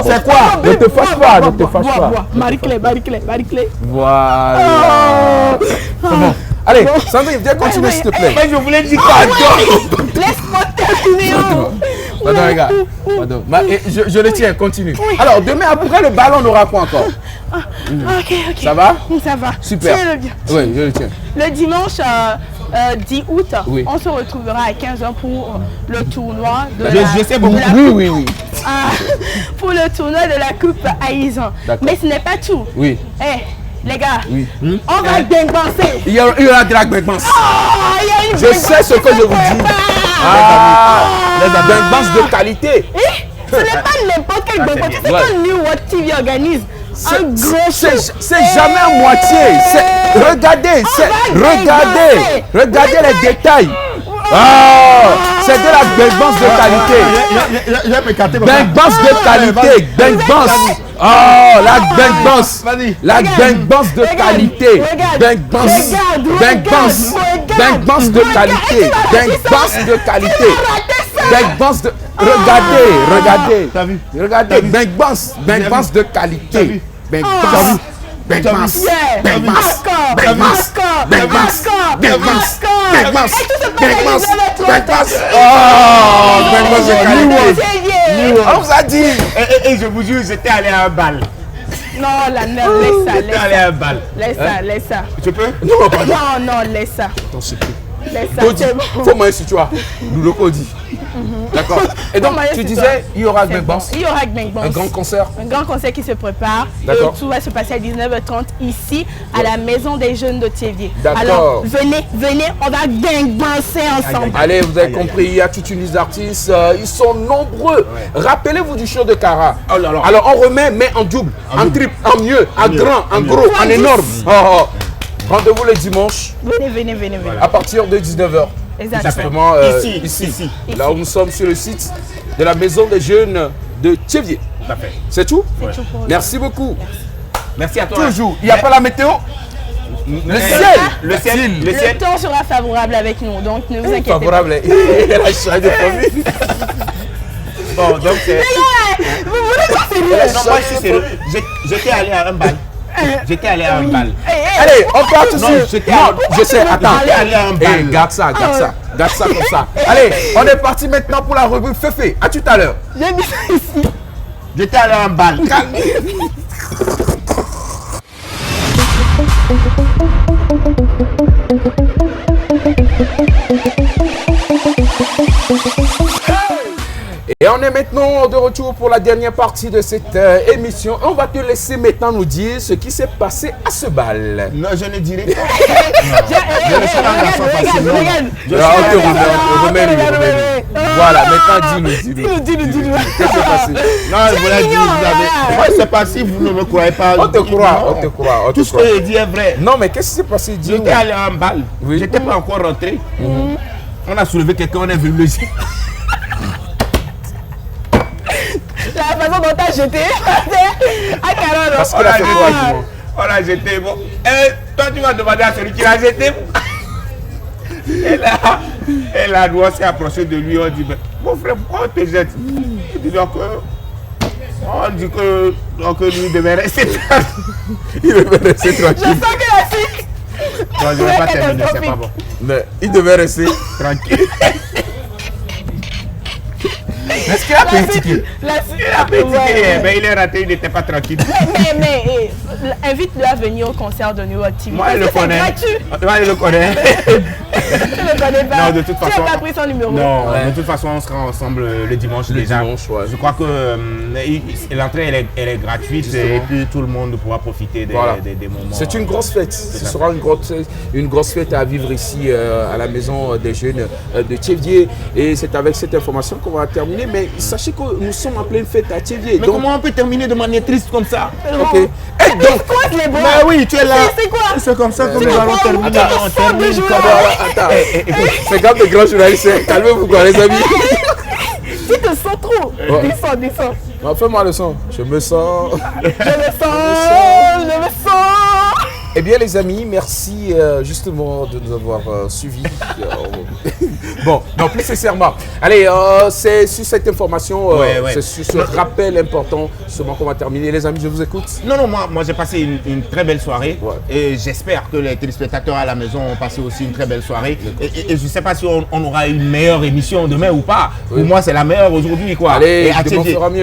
S2: C'est quoi? Ne te fâche pas.
S4: Marie-Clé.
S2: Voilà. C'est bon. Allez, Sandrine, viens continuer s'il te plaît.
S3: Mais je voulais dire pardon.
S4: Laisse-moi terminer.
S2: Pardon, les gars. Pardon. Je le tiens, continue. Alors, demain, après le ballon, on aura quoi encore?
S4: Ok.
S2: Ça va?
S4: Ça va.
S2: Super.
S4: Tiens-le bien.
S2: Oui, je le tiens.
S4: Le dimanche 10 août, on se retrouvera à 15h pour le tournoi de
S3: Je sais beaucoup.
S2: Oui.
S4: Pour le tournoi de la Coupe Aïzan. Mais ce n'est pas tout.
S2: Oui.
S4: Les gars, on va gangbancer.
S2: Il y aura de la gangbanse. Je sais ce que je vous dis. Les gangbanses de qualité.
S4: Ce n'est pas n'importe quel gangbanse. C'est pas New World TV organise.
S2: C'est jamais à moitié. Regardez les détails. C'est de la gangbanse de qualité. Gangbanse de qualité. Gangbanse. La gangbanse de qualité. Gangbanse. Bang Bass de qualité. Bang Bass de qualité. Bang Bass de... Regardez.
S3: T'as vu?
S2: Regardez. Bang Bass de qualité. Bang Bass. Bang Bass. Bang Bass. Bang Bass. Bang Bass. Bang Bass. Bang Bass. Bang Bass. Bang Bass. Oh, Bang Bass de qualité. On vous a dit.
S3: Et je vous jure, j'étais allé à un bal.
S4: Non, la merde, laisse ça,
S3: J'étais allé à un bal.
S4: laisse ça.
S3: Je peux?
S4: Non, laisse ça.
S2: Attends, c'est plus.
S4: Laisse ça,
S2: Cody,
S4: c'est bon.
S2: faut moi si tu vois. Nous le Cody. D'accord. Et donc, tu disais, il y aura
S4: C'est
S2: Bang
S4: bon.
S2: Bass.
S4: Il y aura Bang Bass.
S2: Un grand concert.
S4: Un grand concert qui se prépare.
S2: D'accord.
S4: Et tout va se passer à 19h30 ici, à la Maison des Jeunes de Thiévier.
S2: D'accord.
S4: Alors, venez, on va Bang Basser ensemble.
S2: Allez, vous avez compris, il y a toute une liste d'artistes, ils sont nombreux. Rappelez-vous du show de Cara.
S3: Oh là là.
S2: Alors, on remet, mais en double, en triple, en mieux, en grand, en gros, en énorme. Rendez-vous le dimanche
S4: Venez.
S2: à partir de 19h.
S4: Exactement.
S2: Ici, là où nous sommes sur le site de la Maison des Jeunes de Thiévier. C'est tout?
S4: C'est tout pour
S2: Merci beaucoup.
S3: Merci à toi.
S2: Toujours. Il n'y a pas la météo? Le ciel.
S4: Le temps sera favorable avec nous, donc ne vous inquiétez pas.
S2: Favorable. Elle a changé de famille.
S3: Bon, donc c'est...
S4: Vous voulez pas sérieux?
S3: Non, moi je suis sérieux. J'étais allé à un bal.
S2: Allez, on part tout de suite. Non, je sais, attends.
S3: Allez à un bal.
S2: Garde ça comme ça. Allez, on est parti maintenant pour la revue Féfé. À tout à l'heure.
S4: J'ai mis ça ici.
S3: J'étais allé à un bal.
S2: Et on est maintenant de retour pour la dernière partie de cette émission. On va te laisser maintenant nous dire ce qui s'est passé à ce bal.
S3: Non, je ne dirai pas.
S2: On te remet. Voilà, maintenant dis-nous.
S4: Dis-nous.
S2: Qu'est-ce qui s'est passé?
S3: Non, je vous l'ai dit, moi je sais pas si vous ne me croyez pas.
S2: On te croit.
S3: Tout ce que je dis est vrai.
S2: Non, mais qu'est-ce qui s'est passé? Dis-nous.
S3: J'étais allé à un bal.
S2: Oui.
S3: J'étais pas encore rentré. On a soulevé quelqu'un, on est venu le dire.
S4: La façon dont t'as jeté à Carole.
S2: Parce qu'il a fait quoi?
S3: On l'a jeté. Bon. Toi, tu vas demander à celui qui l'a jeté. Et la loi s'est approchée de lui. On dit, mon frère, pourquoi on te jette? Il dit donc, on dit que lui devait rester tranquille.
S4: Je sens que la fille.
S3: Non, je ne vais pas terminer, c'est pas bon.
S2: Mais il devait rester
S3: tranquille.
S2: Est-ce qu'il a payé le ticket?
S3: Il a payé le ticket, mais il est raté, il n'était pas tranquille.
S4: Mais invite-le à venir au concert de New York TV.
S3: Moi, il le connaît. Moi, il le connaît.
S4: Tu ne le connais pas.
S3: Non, de toute façon.
S4: Tu n'as pas pris son numéro.
S3: Non, de toute façon, on sera ensemble le dimanche déjà. Je crois que l'entrée, elle est gratuite. Justement. Et puis tout le monde pourra profiter des moments.
S2: C'est une grosse fête. Ce sera une grosse fête à vivre ici à la Maison des Jeunes de Thiévier. Et c'est avec cette information qu'on va terminer. Mais sachez que nous sommes en pleine fête à Thiévier.
S3: Mais donc, comment on peut terminer de manière triste comme ça?
S2: Ok.
S4: Et donc,
S3: bah oui, tu es là.
S4: C'est quoi?
S3: C'est comme ça que nous allons terminer.
S2: Attends, c'est comme des grands journalistes. Calmez-vous quoi, les amis.
S4: Tu te sens trop. Descends.
S2: Fais-moi le son. Je me sens.
S4: Je me sens.
S2: Eh bien les amis, merci justement de nous avoir suivis. Bon, non, plus sincèrement. Allez, c'est sur cette information, c'est sur ce rappel important seulement qu'on va terminer. Les amis, je vous écoute.
S3: Non, moi j'ai passé une très belle soirée et j'espère que les téléspectateurs à la maison ont passé aussi une très belle soirée. Et je ne sais pas si on aura une meilleure émission demain ou pas. Pour moi, c'est la meilleure aujourd'hui, quoi.
S2: Allez,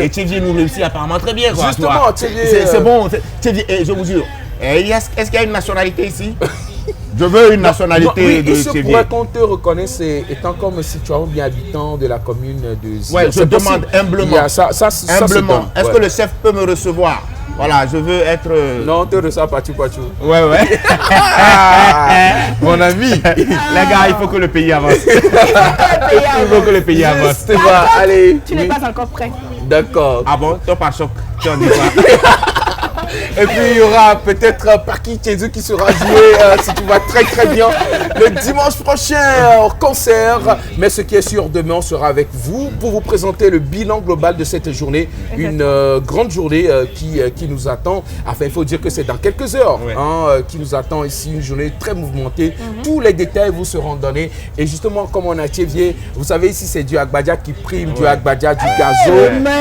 S3: et Thiévier nous réussit apparemment très bien, quoi.
S2: Justement, Thiévier.
S3: C'est bon. Thiévier, je vous jure. Est-ce qu'il y a une nationalité ici? Je veux une nationalité de Thiévier.
S2: Il pourrait qu'on te reconnaisse étant comme citoyen bien habitant de la commune de Zion.
S3: Ouais, je demande humblement.
S2: Humblement.
S3: Est-ce que le chef peut me recevoir? Voilà, je veux être...
S2: Non, on te reçoit pas,
S3: Ouais.
S2: Mon ami.
S3: Les gars, il faut que le pays avance. Il faut que le pays avance.
S2: Allez.
S4: Tu n'es pas encore prêt.
S2: D'accord.
S3: Ah bon? Toi par choc, tu en dis quoi?
S2: Et puis il y aura peut-être Paki Tchezu qui sera joué si tu vas très bien le dimanche prochain, concert. Mais ce qui est sûr, demain, on sera avec vous pour vous présenter le bilan global de cette journée. Une grande journée qui nous attend. Enfin, il faut dire que c'est dans quelques heures qui nous attend ici. Une journée très mouvementée. Tous les détails vous seront donnés. Et justement, comme on a Tchévier, vous savez, ici, c'est du Agbadja qui prime, du Agbadja, du gazo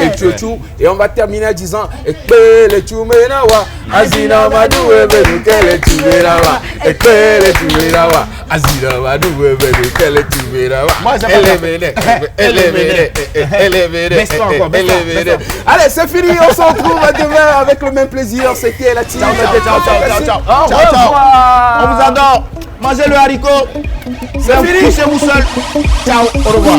S2: et tout. Et on va terminer en disant Ekpele Tumenawa, Azina Madoué, Kele Tumenawa, Ekpele Tumenawa, Azina Madoué, Kele Tumenawa.
S3: Moi, ça
S2: Allez, c'est fini, on se retrouve demain avec le même plaisir. C'était la team.
S3: Ciao. On vous adore. Mangez le haricot. C'est fini. Couchez-vous seul. Ciao. Au revoir.